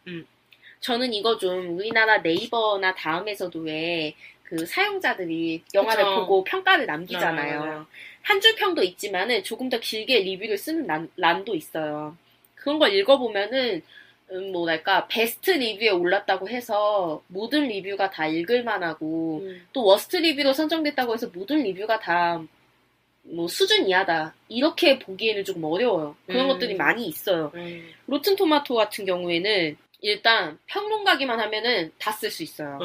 저는 이거 좀 우리나라 네이버나 다음에서도 왜 그 사용자들이 영화를 그쵸. 보고 평가를 남기잖아요. 맞아요. 한 줄 평도 있지만은 조금 더 길게 리뷰를 쓰는 란도 있어요. 그런 걸 읽어보면은 뭐랄까 베스트 리뷰에 올랐다고 해서 모든 리뷰가 다 읽을만하고 또 워스트 리뷰로 선정됐다고 해서 모든 리뷰가 다 뭐 수준 이하다 이렇게 보기에는 조금 어려워요. 그런 것들이 많이 있어요. 로튼토마토 같은 경우에는 일단 평론가기만 하면은 다 쓸 수 있어요.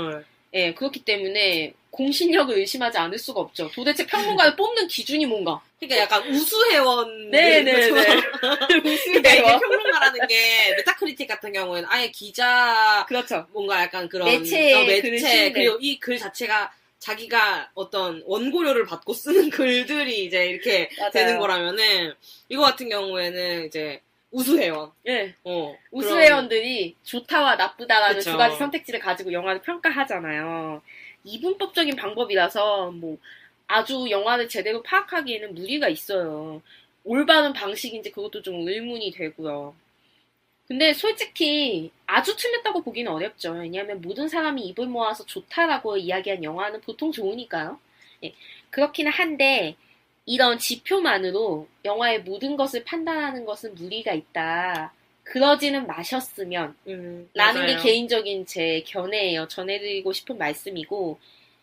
예, 그렇기 때문에 공신력을 의심하지 않을 수가 없죠. 도대체 평론가를 뽑는 기준이 뭔가? 그러니까 약간 우수회원. 네네네. 그러니까 이게 평론가라는 게 메타크리틱 같은 경우에는 아예 기자 그렇죠. 뭔가 약간 그런 매체의 글을 쓰는데. 그리고 이 글 자체가 자기가 어떤 원고료를 받고 쓰는 글들이 이제 이렇게 맞아요. 되는 거라면은 이거 같은 경우에는 이제 우수회원. 예. 그런- 우수회원들이 좋다와 나쁘다라는 그쵸. 두 가지 선택지를 가지고 영화를 평가하잖아요. 이분법적인 방법이라서 뭐 아주 영화를 제대로 파악하기에는 무리가 있어요. 올바른 방식인지 그것도 좀 의문이 되고요. 근데 솔직히 아주 틀렸다고 보기는 어렵죠. 왜냐하면 모든 사람이 입을 모아서 좋다라고 이야기한 영화는 보통 좋으니까요. 예, 그렇기는 한데 이런 지표만으로 영화의 모든 것을 판단하는 것은 무리가 있다. 그러지는 마셨으면 라는 게 맞아요. 개인적인 제 견해예요. 전해드리고 싶은 말씀이고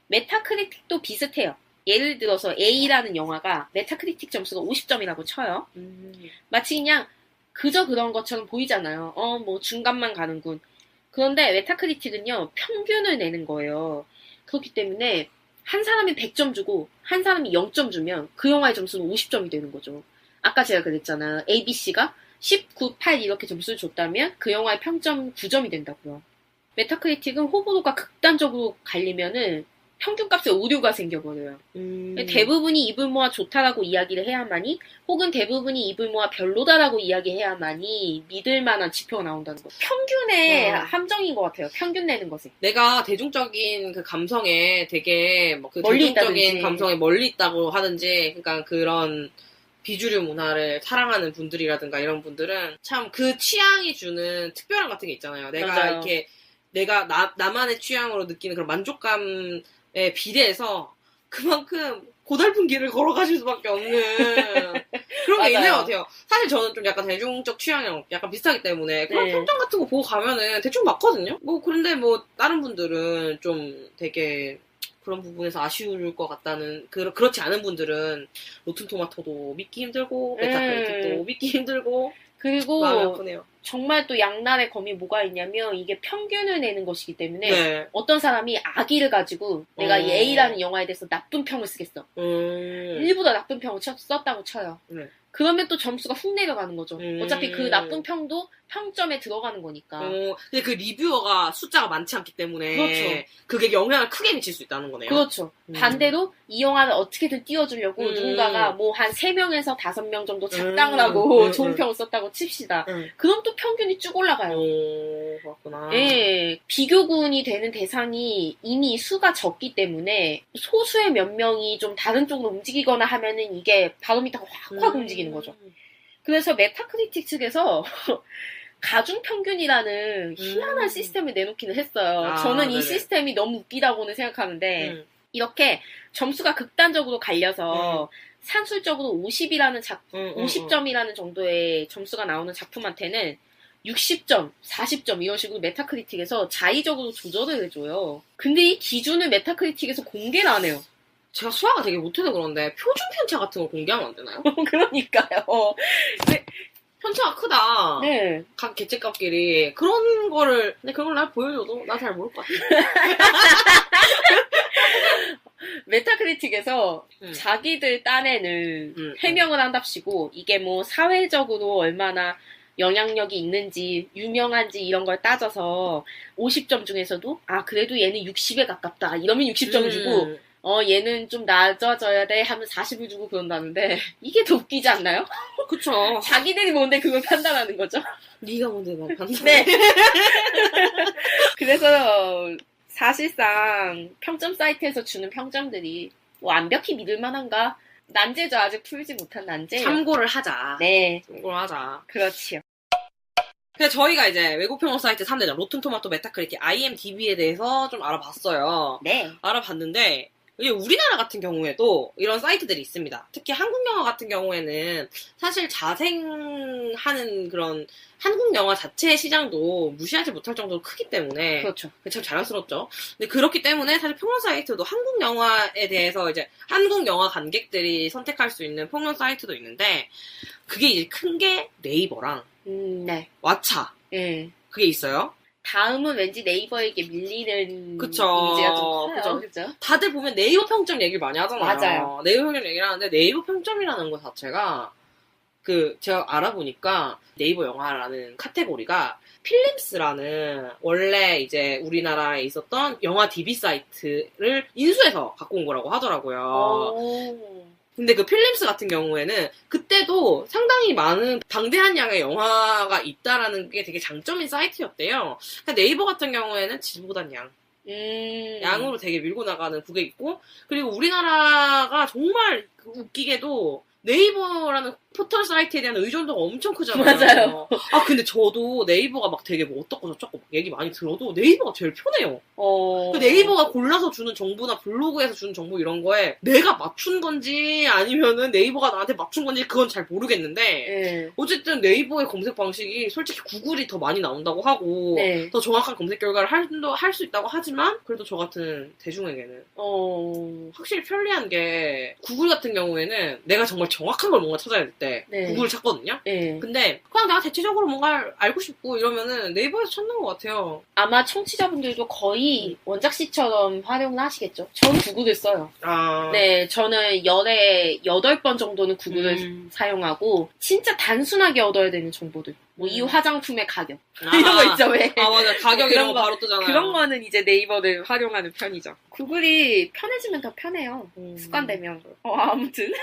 메타크리틱도 비슷해요. 예를 들어서 A라는 영화가 메타크리틱 점수가 50점이라고 쳐요. 마치 그냥 그저 그런 것처럼 보이잖아요. 뭐 중간만 가는군. 그런데 메타크리틱은요, 평균을 내는 거예요. 그렇기 때문에 한 사람이 100점 주고 한 사람이 0점 주면 그 영화의 점수는 50점이 되는 거죠. 아까 제가 그랬잖아요. ABC가 19, 8 이렇게 점수를 줬다면 그 영화의 평점 9점이 된다고요. 메타크리틱은 호불호가 극단적으로 갈리면은 평균값에 오류가 생겨버려요. 대부분이 입을 모아 좋다라고 이야기를 해야만이 혹은 대부분이 입을 모아 별로다라고 이야기해야만이 믿을 만한 지표가 나온다는 거. 평균의 함정인 것 같아요. 평균 내는 것에. 내가 대중적인 그 감성에 되게 뭐그 멀리 대중적인 있다든지. 감성에 멀리 있다고 하든지 그러니까 그런 비주류 문화를 사랑하는 분들이라든가 이런 분들은 참 그 취향이 주는 특별함 같은 게 있잖아요. 내가 맞아요. 이렇게 내가 나만의 취향으로 느끼는 그런 만족감에 비례해서 그만큼 고달픈 길을 걸어가실 수밖에 없는 그런 게 있는 맞아요. 것 같아요. 사실 저는 좀 약간 대중적 취향이랑 약간 비슷하기 때문에 그런 네. 평점 같은 거 보고 가면은 대충 맞거든요. 뭐 그런데 뭐 다른 분들은 좀 되게 그런 부분에서 아쉬울 것 같다는 그렇지 않은 분들은 로튼토마토도 믿기 힘들고 메타크리틱도 믿기 힘들고 그리고 마음이 아프네요. 정말 또 양날의 검이 뭐가 있냐면 이게 평균을 내는 것이기 때문에 네. 어떤 사람이 악의를 가지고 내가 이 A라는 영화에 대해서 나쁜 평을 쓰겠어. 일부러 나쁜 평을 썼다고 쳐요. 네. 그러면 또 점수가 훅 내려가는 거죠. 어차피 그 나쁜 평도 평점에 들어가는 거니까. 근데 그 리뷰어가 숫자가 많지 않기 때문에 그렇죠. 그게 영향을 크게 미칠 수 있다는 거네요. 그렇죠. 반대로 이 영화를 어떻게든 띄워주려고 누군가가 뭐 한 3명에서 5명 정도 작당을 하고 좋은 평을 썼다고 칩시다. 그럼 또 평균이 쭉 올라가요. 그렇구나. 예, 비교군이 되는 대상이 이미 수가 적기 때문에 소수의 몇 명이 좀 다른 쪽으로 움직이거나 하면은 이게 바로미터가 확 움직이는 거죠. 그래서 메타크리틱 측에서 가중평균이라는 희한한 시스템을 내놓기는 했어요. 저는 이 네네. 시스템이 너무 웃기다고는 생각하는데 이렇게 점수가 극단적으로 갈려서 산술적으로 50점이라는 정도의 점수가 나오는 작품한테는 60점, 40점 이런 식으로 메타크리틱에서 자의적으로 조절을 해줘요. 근데 이 기준을 메타크리틱에서 공개를 안 해요. 제가 수화가 되게 못해서 그런데 표준 편차 같은 걸 공개하면 안 되나요? 그러니까요. 편차가 크다. 네. 각 개체값끼리 그런 거를 근데 그걸 나 보여줘도 나 잘 모를 것 같아. 메타크리틱에서 자기들 딴에는 해명을 한답시고 이게 뭐 사회적으로 얼마나 영향력이 있는지 유명한지 이런 걸 따져서 50점 중에서도 그래도 얘는 60에 가깝다 이러면 60점을 주고 얘는 좀 낮아져야 돼 하면 40을 주고 그런다는데 이게 더 웃기지 않나요? 그쵸. 자기들이 뭔데 그걸 판단하는 거죠? 네가 뭔데 막 판단. 네. 그래서 사실상 평점 사이트에서 주는 평점들이 완벽히 믿을 만한가? 난제죠. 아직 풀지 못한 난제. 참고를 하자. 네. 참고를 하자. 그렇지요. 그래서 저희가 이제 외국 평론 사이트 3대장 로튼토마토, 메타크리틱, IMDb에 대해서 좀 알아봤어요. 네. 알아봤는데 이게 우리나라 같은 경우에도 이런 사이트들이 있습니다. 특히 한국 영화 같은 경우에는 사실 자생하는 그런 한국 영화 자체의 시장도 무시하지 못할 정도로 크기 때문에 그렇죠. 참 자랑스럽죠. 근데 그렇기 때문에 사실 평론 사이트도 한국 영화에 대해서 이제 한국 영화 관객들이 선택할 수 있는 평론 사이트도 있는데 그게 이제 큰 게 네이버랑 네. 왓챠 예. 그게 있어요. 다음은 왠지 네이버에게 밀리는 그쵸. 이미지가 좀 커요. 그죠? 다들 보면 네이버 평점 얘기를 많이 하잖아요. 맞아요. 네이버 평점 얘기를 하는데 네이버 평점이라는 것 자체가 제가 알아보니까 네이버 영화라는 카테고리가 필름스라는 원래 이제 우리나라에 있었던 영화 DB 사이트를 인수해서 갖고 온 거라고 하더라고요. 근데 그 필름스 같은 경우에는 그때도 상당히 많은 방대한 양의 영화가 있다라는 게 되게 장점인 사이트였대요. 그러니까 네이버 같은 경우에는 질보단 양으로 되게 밀고 나가는 그게 있고 그리고 우리나라가 정말 웃기게도 네이버라는 포털 사이트에 대한 의존도가 엄청 크잖아요. 맞아요. 근데 저도 네이버가 막 되게 뭐 어떻고 저쩌고 막 얘기 많이 들어도 네이버가 제일 편해요. 그 네이버가 골라서 주는 정보나 블로그에서 주는 정보 이런 거에 내가 맞춘 건지 아니면은 네이버가 나한테 맞춘 건지 그건 잘 모르겠는데 네. 어쨌든 네이버의 검색 방식이 솔직히 구글이 더 많이 나온다고 하고 네. 더 정확한 검색 결과를 할 수 있다고 하지만 그래도 저 같은 대중에게는 확실히 편리한 게 구글 같은 경우에는 내가 정말 정확한 걸 뭔가 찾아야 될 때 네. 구글을 찾거든요. 네. 근데 그냥 내가 대체적으로 뭔가 알고 싶고 이러면은 네이버에서 찾는 것 같아요. 아마 청취자분들도 거의 원작시처럼 활용을 하시겠죠. 저는 구글을 써요. 네, 저는 열에 8번 정도는 구글을 사용하고 진짜 단순하게 얻어야 되는 정보들. 뭐 이 화장품의 가격 이런 거 있죠 왜? 맞아. 가격 이런 거 바로 뜨잖아요. 그런 거는 이제 네이버를 활용하는 편이죠. 구글이 편해지면 더 편해요. 습관되면. 아무튼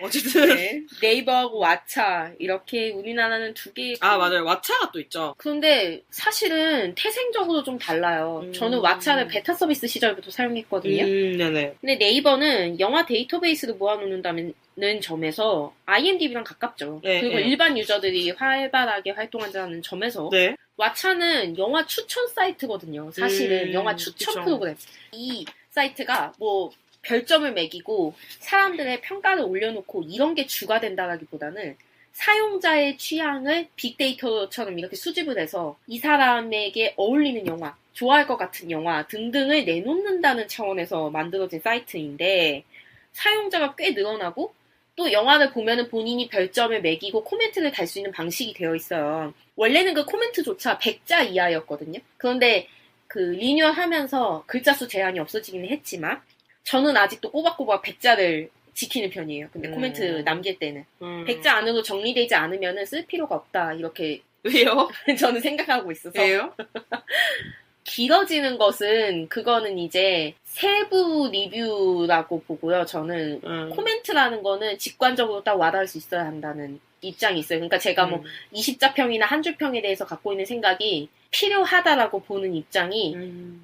어쨌든 네. 네이버하고 왓챠 이렇게 우리나라는 두 개. 맞아요. 왓챠가 또 있죠. 그런데 사실은 태생적으로 좀 달라요. 저는 왓챠를 베타 서비스 시절부터 사용했거든요. 네네. 근데 네이버는 영화 데이터베이스를 모아놓는다는 점에서 IMDb랑 가깝죠. 네, 그리고 네. 일반 유저들이 활발하게 활동한다는 점에서 네. 왓챠는 영화 추천 사이트거든요. 사실은 영화 추천 그쵸. 프로그램. 이 사이트가 뭐 별점을 매기고 사람들의 평가를 올려놓고 이런 게 주가 된다라기보다는 사용자의 취향을 빅데이터처럼 이렇게 수집을 해서 이 사람에게 어울리는 영화, 좋아할 것 같은 영화 등등을 내놓는다는 차원에서 만들어진 사이트인데 사용자가 꽤 늘어나고 또 영화를 보면은 본인이 별점을 매기고 코멘트를 달 수 있는 방식이 되어 있어요. 원래는 그 코멘트조차 100자 이하였거든요. 그런데 그 리뉴얼하면서 글자 수 제한이 없어지기는 했지만 저는 아직도 꼬박꼬박 100자를 지키는 편이에요. 근데 코멘트 남길 때는 100자 안으로 정리되지 않으면은 쓸 필요가 없다 이렇게 왜요? 저는 생각하고 있어서 왜요? 길어지는 것은 그거는 이제 세부 리뷰라고 보고요. 저는 코멘트라는 거는 직관적으로 딱 와닿을 수 있어야 한다는 입장이 있어요. 그러니까 제가 뭐 20자평이나 한 줄평에 대해서 갖고 있는 생각이 필요하다라고 보는 입장이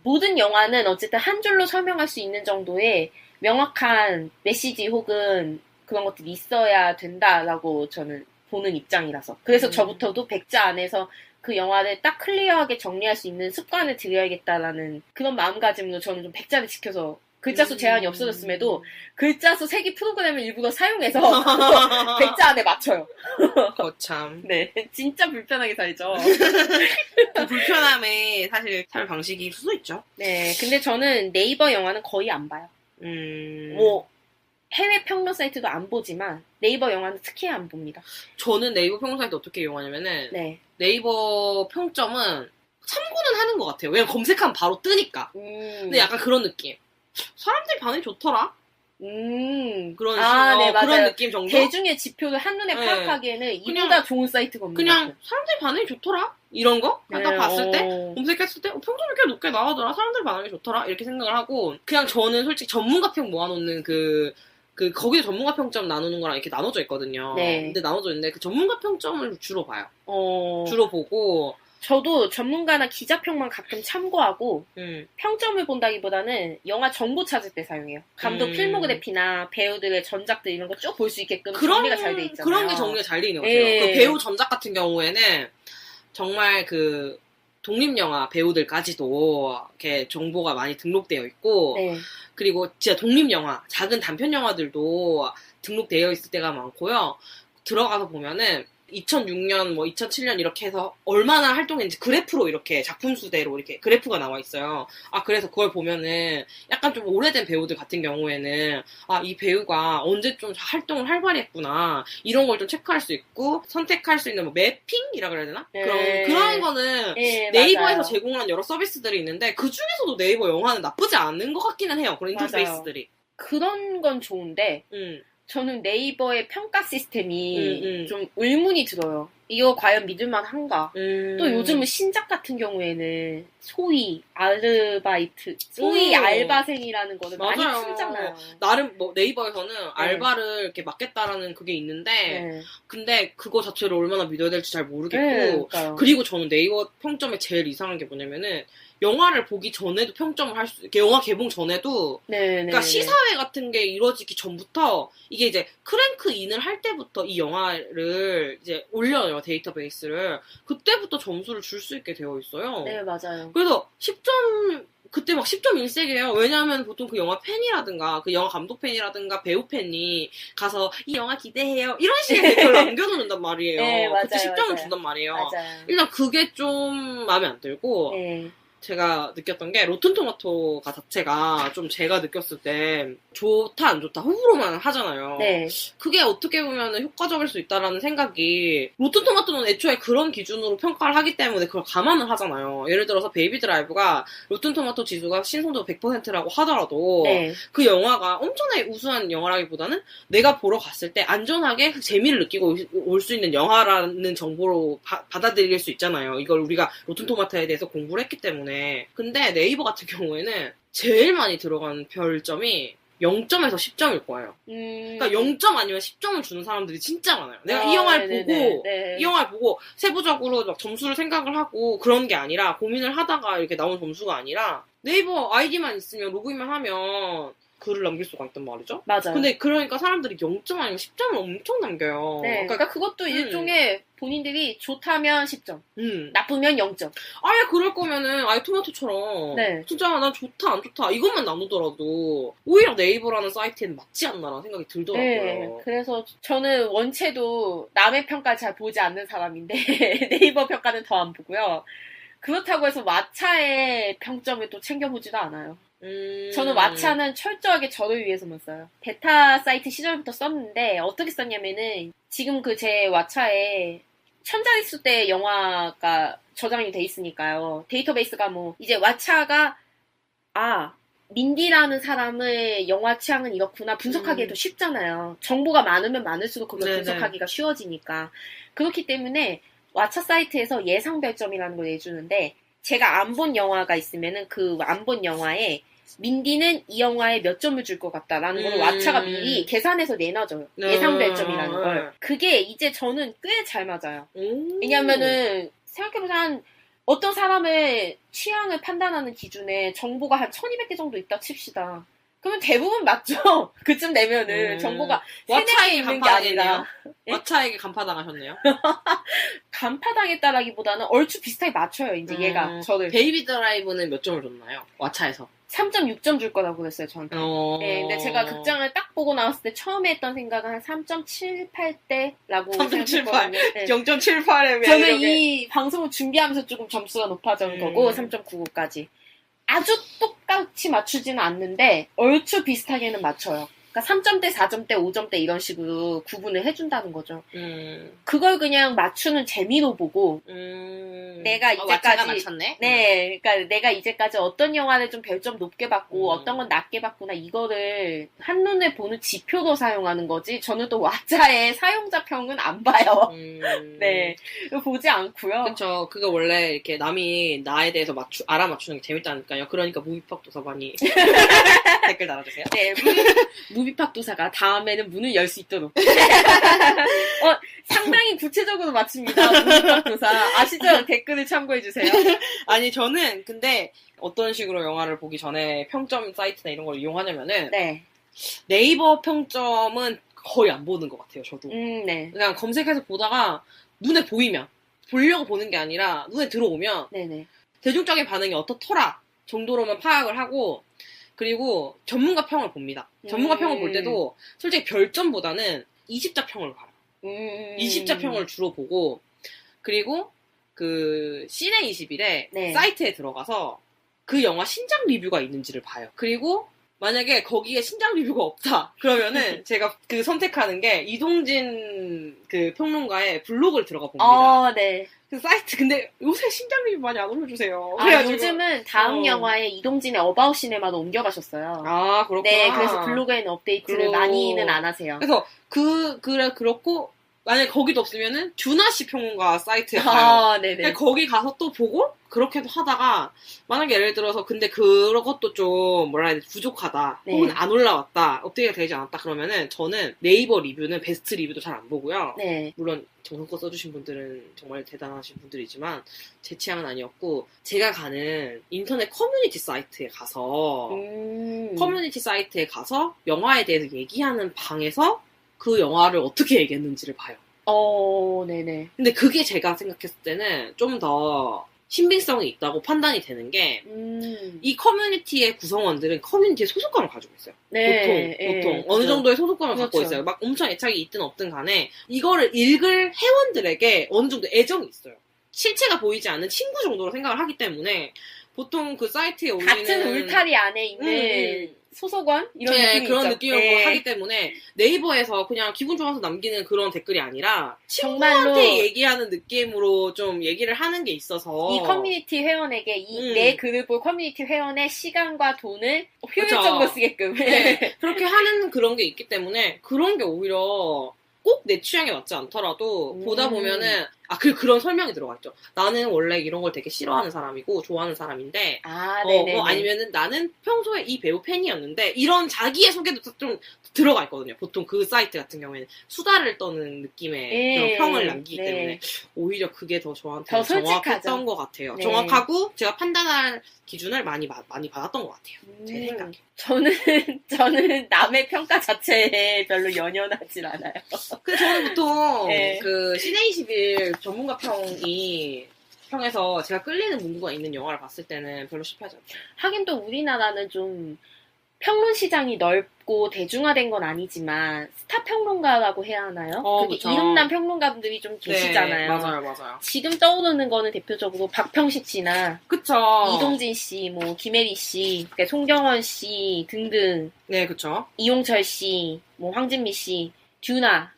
모든 영화는 어쨌든 한 줄로 설명할 수 있는 정도의 명확한 메시지 혹은 그런 것들이 있어야 된다라고 저는 보는 입장이라서. 그래서 저부터도 100자 안에서 그 영화를 딱 클리어하게 정리할 수 있는 습관을 들여야겠다라는 그런 마음가짐으로 저는 좀 100자를 지켜서 글자 수 제한이 없어졌음에도 글자 수 세기 프로그램을 일부러 사용해서 백자 안에 맞춰요. 거참. 네, 진짜 불편하게 살죠. 그 불편함에 사실 살 방식이 수도 있죠. 네, 근데 저는 네이버 영화는 거의 안 봐요. 뭐 해외 평론 사이트도 안 보지만 네이버 영화는 특히 안 봅니다. 저는 네이버 평론 사이트 어떻게 이용하냐면은 네. 네이버 평점은 참고는 하는 것 같아요. 왜냐면 검색하면 바로 뜨니까. 근데 약간 그런 느낌. 사람들이 반응이 좋더라? 그런 네, 맞아요. 그런 느낌 정도? 대중의 지표를 한눈에 네. 파악하기에는 이보다 그냥- 좋은 사이트가 없는 것 그냥 같아요. 사람들이 반응이 좋더라? 이런 거? 딱 네, 봤을 때? 검색했을 때? 평점이 꽤 높게 나오더라? 사람들 반응이 좋더라? 이렇게 생각을 하고 그냥 저는 솔직히 전문가평 모아놓는 거기에 전문가 평점 나누는 거랑 이렇게 나눠져 있거든요. 네. 근데 나눠져 있는데 그 전문가 평점을 주로 봐요. 어, 주로 보고 저도 전문가나 기자평만 가끔 참고하고 음. 평점을 본다기보다는 영화 정보 찾을 때 사용해요. 감독 필모그래피나 배우들의 전작들 이런 거 쭉 볼 수 있게끔 정리가 잘 돼 있잖아요. 그런 게 정리가 잘 돼 있는 것 같아요. 예. 그 배우 전작 같은 경우에는 정말 그 독립영화 배우들까지도 이렇게 정보가 많이 등록되어 있고 네. 그리고 진짜 독립영화, 작은 단편영화들도 등록되어 있을 때가 많고요. 들어가서 보면은 2006년, 2007년 이렇게 해서 얼마나 활동했는지 그래프로 이렇게 작품 수대로 이렇게 그래프가 나와 있어요. 그래서 그걸 보면은 약간 좀 오래된 배우들 같은 경우에는 이 배우가 언제 좀 활동을 활발히 했구나. 이런 걸 좀 체크할 수 있고 선택할 수 있는 매핑이라 그래야 되나? 네. 그런 거는 네, 네이버에서 맞아요. 제공하는 여러 서비스들이 있는데 그 중에서도 네이버 영화는 나쁘지 않은 것 같기는 해요. 그런 맞아요. 인터페이스들이. 그런 건 좋은데 저는 네이버의 평가 시스템이 좀 의문이 들어요. 이거 과연 믿을만한가? 또 요즘은 신작 같은 경우에는 소위 아르바이트, 소위 알바생이라는 거를 많이 맞아요. 풀잖아요. 나름 네이버에서는 알바를 이렇게 맡겠다라는 그게 있는데 네. 근데 그거 자체를 얼마나 믿어야 될지 잘 모르겠고 네, 그러니까요. 그리고 저는 네이버 평점에 제일 이상한 게 뭐냐면은 영화를 보기 전에도 평점을 할 수, 영화 개봉 전에도, 그러니까 시사회 같은 게 이루어지기 전부터, 이게 이제 크랭크인을 할 때부터 이 영화를 이제 올려요, 데이터베이스를. 그때부터 점수를 줄 수 있게 되어 있어요. 네, 맞아요. 그래서 그때 막 10.1색이에요. 왜냐하면 보통 그 영화 팬이라든가, 그 영화 감독 팬이라든가, 배우 팬이 가서 이 영화 기대해요. 이런 식의 댓글을 남겨놓는단 말이에요. 네, 맞아요, 그때 10점을 맞아요. 준단 말이에요. 맞아요. 일단 그게 좀 마음에 안 들고, 네. 제가 느꼈던 게 로튼토마토가 자체가 좀 제가 느꼈을 때 좋다 안 좋다 호불호만 하잖아요. 네. 그게 어떻게 보면 효과적일 수 있다라는 생각이 로튼토마토는 애초에 그런 기준으로 평가를 하기 때문에 그걸 감안을 하잖아요. 예를 들어서 베이비 드라이브가 로튼토마토 지수가 신선도 100%라고 하더라도 네. 그 영화가 엄청나게 우수한 영화라기보다는 내가 보러 갔을 때 안전하게 그 재미를 느끼고 올 수 있는 영화라는 정보로 받아들일 수 있잖아요. 이걸 우리가 로튼토마토에 대해서 공부를 했기 때문에. 근데 네이버 같은 경우에는 제일 많이 들어간 별점이 0점에서 10점일 거예요. 그러니까 0점 아니면 10점을 주는 사람들이 진짜 많아요. 내가 이 영화를 보고 이 영화를 보고 세부적으로 막 점수를 생각을 하고 그런 게 아니라 고민을 하다가 이렇게 나온 점수가 아니라 네이버 아이디만 있으면 로그인만 하면 글을 남길 수가 있단 말이죠. 맞아요. 근데 그러니까 사람들이 0점 아니면 10점을 엄청 남겨요. 네. 그러니까 그것도 일종의 본인들이 좋다면 10점, 나쁘면 0점. 아예 그럴 거면은 아예 토마토처럼 네. 진짜 난 좋다 안 좋다 이것만 나누더라도 오히려 네이버라는 사이트에는 맞지 않나라는 생각이 들더라고요. 네. 그래서 저는 원체도 남의 평가 잘 보지 않는 사람인데 네이버 평가는 더 안 보고요. 그렇다고 해서 왓챠의 평점을 또 챙겨보지도 않아요. 저는 왓챠는 철저하게 저를 위해서만 써요. 베타 사이트 시절부터 썼는데 어떻게 썼냐면은 지금 그 제 왓챠에 천자릿수대 영화가 저장이 돼 있으니까요. 데이터베이스가 뭐 이제 왓챠가 민디라는 사람의 영화 취향은 이렇구나 분석하기에도 쉽잖아요. 정보가 많으면 많을수록 그걸 네네. 분석하기가 쉬워지니까. 그렇기 때문에 왓챠 사이트에서 예상 별점이라는 걸 내주는데 제가 안 본 영화가 있으면은 그 안 본 영화에 민디는 이 영화에 몇 점을 줄 것 같다라는 걸 왓챠가 미리 계산해서 내놔줘요. 예상 별점이라는 걸. 그게 이제 저는 꽤 잘 맞아요. 왜냐면은 생각해보면 어떤 사람의 취향을 판단하는 기준에 정보가 한 1200개 정도 있다 칩시다. 그러면 대부분 맞죠? 그쯤 되면은 정보가 세네 개 왓챠에게 있는 게 아니라 예? 왓챠에게 간파당하셨네요. 간파당했다라기보다는 얼추 비슷하게 맞춰요. 이제 얘가 저를 베이비 드라이브는 몇 점을 줬나요? 왓챠에서. 3.6점 줄 거라고 그랬어요. 저한테. 네, 근데 제가 극장을 딱 보고 나왔을 때 처음에 했던 생각은 한 3.78대라고 3.78. 생각했거든요. 네. 0.78에 저는 이 방송을 준비하면서 조금 점수가 높아진 거고 3.99까지. 아주 똑같이 맞추지는 않는데 얼추 비슷하게는 맞춰요. 그러니까 3점대, 4점대, 5점대 이런 식으로 구분을 해준다는 거죠. 그걸 그냥 맞추는 재미로 보고 내가 이제까지 맞췄네? 네, 그러니까 내가 이제까지 어떤 영화를 좀 별점 높게 받고 어떤 건 낮게 받구나 이거를 한눈에 보는 지표로 사용하는 거지. 저는 또 왓챠의 사용자 평은 안 봐요. 네, 이거 보지 않고요. 그쵸. 그거 원래 이렇게 남이 나에 대해서 알아맞추는 게 재밌다니까요. 그러니까 무비팍 도서관이 댓글 달아주세요. 네, 무비팍 도사가 다음에는 문을 열 수 있도록. 상당히 구체적으로 맞춥니다. 무비팍 도사. 아시죠? 댓글을 참고해주세요. 아니, 저는 근데 어떤 식으로 영화를 보기 전에 평점 사이트나 이런 걸 이용하냐면은 네. 네이버 평점은 거의 안 보는 것 같아요, 저도. 네. 그냥 검색해서 보다가 눈에 보이면, 보려고 보는 게 아니라 눈에 들어오면 네네. 대중적인 반응이 어떻더라 정도로만 파악을 하고 그리고 전문가 평을 봅니다. 전문가 평을 볼 때도 솔직히 별점보다는 20자 평을 봐요. 20자 평을 주로 보고 그리고 그 시네21의 네. 사이트에 들어가서 그 영화 신작 리뷰가 있는지를 봐요. 그리고 만약에 거기에 신작 리뷰가 없다 그러면은 제가 그 선택하는 게 이동진 그 평론가의 블로그를 들어가 봅니다. 네. 그 사이트 근데 요새 신작 리뷰 많이 안 올려주세요. 요즘은 다음 영화에 이동진의 어바웃 시네마로 옮겨가셨어요. 아, 그렇구나. 네, 그래서 블로그에는 업데이트를 많이는 안 하세요. 그래서 그렇고 만약에 거기도 없으면은 듀나 씨 평론가 사이트에 가요. 네네. 거기 가서 또 보고 그렇게도 하다가 만약에 예를 들어서 근데 그것도 좀 뭐라 해야 되지 부족하다 네. 혹은 안 올라왔다 업데이트가 되지 않았다 그러면은 저는 네이버 리뷰는 베스트 리뷰도 잘 안 보고요. 네. 물론 정성껏 써주신 분들은 정말 대단하신 분들이지만 제 취향은 아니었고 제가 가는 인터넷 커뮤니티 사이트에 가서 커뮤니티 사이트에 가서 영화에 대해서 얘기하는 방에서 그 영화를 어떻게 얘기했는지를 봐요. 네네. 근데 그게 제가 생각했을 때는 좀 더 신빙성이 있다고 판단이 되는 게 이 커뮤니티의 구성원들은 커뮤니티의 소속감을 가지고 있어요. 네. 보통 어느 정도의 소속감을 갖고 그렇죠. 있어요. 막 엄청 애착이 있든 없든 간에 이거를 읽을 회원들에게 어느 정도 애정이 있어요. 실체가 보이지 않는 친구 정도로 생각을 하기 때문에 보통 그 사이트에 올리는 같은 울타리 안에 있는 소속원? 이런 느낌이 그런 있죠. 느낌으로 네. 하기 때문에 네이버에서 그냥 기분 좋아서 남기는 그런 댓글이 아니라 정말로 친구한테 얘기하는 느낌으로 좀 얘기를 하는 게 있어서 이 커뮤니티 회원에게 내 글을 볼 커뮤니티 회원의 시간과 돈을 효율적으로 쓰게끔 네, 그렇게 하는 그런 게 있기 때문에 그런 게 오히려 꼭 내 취향에 맞지 않더라도 보다 보면은 그런 설명이 들어가 있죠. 나는 원래 이런 걸 되게 싫어하는 사람이고 좋아하는 사람인데 네네. 아니면은 나는 평소에 이 배우 팬이었는데 이런 자기의 소개도 좀 들어가 있거든요. 보통 그 사이트 같은 경우에는 수다를 떠는 느낌의 그런 평을 남기기 때문에 오히려 그게 더 저한테 더 정확했던 것 같아요. 네. 정확하고 제가 판단할 기준을 많이 받았던 것 같아요. 제 생각에. 저는 남의 평가 자체에 별로 연연하진 않아요. 근데 저는 보통 네. 그 시네21 전문가 평에서 제가 끌리는 문구가 있는 영화를 봤을 때는 별로 실패하지 않아요. 하긴 또 우리나라는 좀 평론 시장이 넓고 대중화된 건 아니지만 스타 평론가라고 해야 하나요? 그게 그쵸. 이름난 평론가분들이 좀 계시잖아요. 네, 맞아요. 지금 떠오르는 거는 대표적으로 박평식 씨나 그쵸. 이동진 씨, 뭐 김혜리 씨, 그러니까 송경원 씨 등등, 네, 그쵸. 이용철 씨, 뭐 황진미 씨, 듀나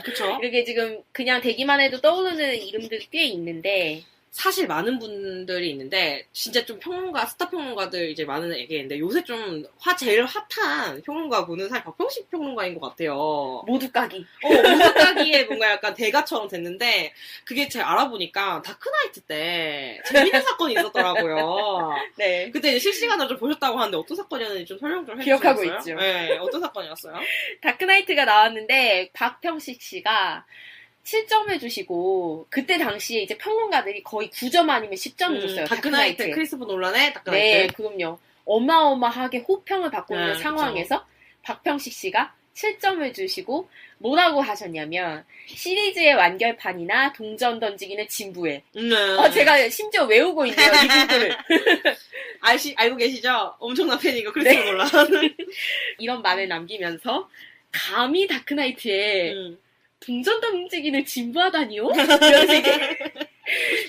그쵸. 이렇게 지금 그냥 대기만 해도 떠오르는 이름들이 꽤 있는데 사실 많은 분들이 있는데 진짜 좀 스타 평론가들 이제 많은 얘기했는데 요새 좀 제일 핫한 평론가 분은 사실 박평식 평론가인 것 같아요. 모두 까기. 모두 까기에 뭔가 약간 대가처럼 됐는데 그게 제가 알아보니까 다크나이트 때 재밌는 사건이 있었더라고요. 네. 그때 이제 실시간으로 좀 보셨다고 하는데 어떤 사건이었는지 좀 설명 좀 해주세요. 기억하고 있죠. 네, 어떤 사건이었어요? 다크나이트가 나왔는데 박평식 씨가 7점 해주시고 그때 당시에 이제 평론가들이 거의 9점 아니면 10점을 줬어요. 다크나이트 크리스토퍼 놀란의 다크나이트. 네, 그럼요. 어마어마하게 호평을 받고 있는 그쵸. 상황에서 박평식 씨가 7점을 주시고 뭐라고 하셨냐면 시리즈의 완결판이나 동전 던지기는 진부해. 제가 심지어 외우고 있네요. 이 부분을. 알고 계시죠? 엄청난 팬이고 크리스토퍼 놀란. 이런 말을 남기면서 감히 다크나이트에 동전 던지기는 진부하다니요? 이러면서 이제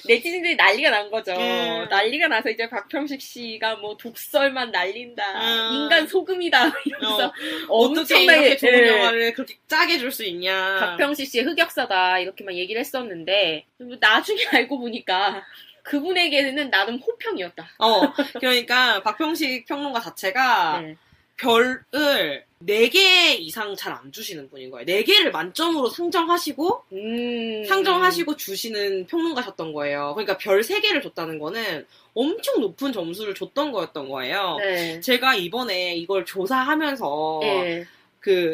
네티즌들이 난리가 난 거죠. 난리가 나서 이제 박평식 씨가 뭐 독설만 날린다. 인간 소금이다. 이러면서 어떻게 엄청나게 이렇게 좋은 영화를 그렇게 짜게 줄 수 있냐. 박평식 씨의 흑역사다. 이렇게만 얘기를 했었는데 나중에 알고 보니까 그분에게는 나름 호평이었다. 그러니까 박평식 평론가 자체가 네. 별을 4개 이상 잘 안 주시는 분인 거예요. 4개를 만점으로 상정하시고 주시는 평론가셨던 거예요. 그러니까 별 3개를 줬다는 거는 엄청 높은 점수를 줬던 거였던 거예요. 네. 제가 이번에 이걸 조사하면서 네.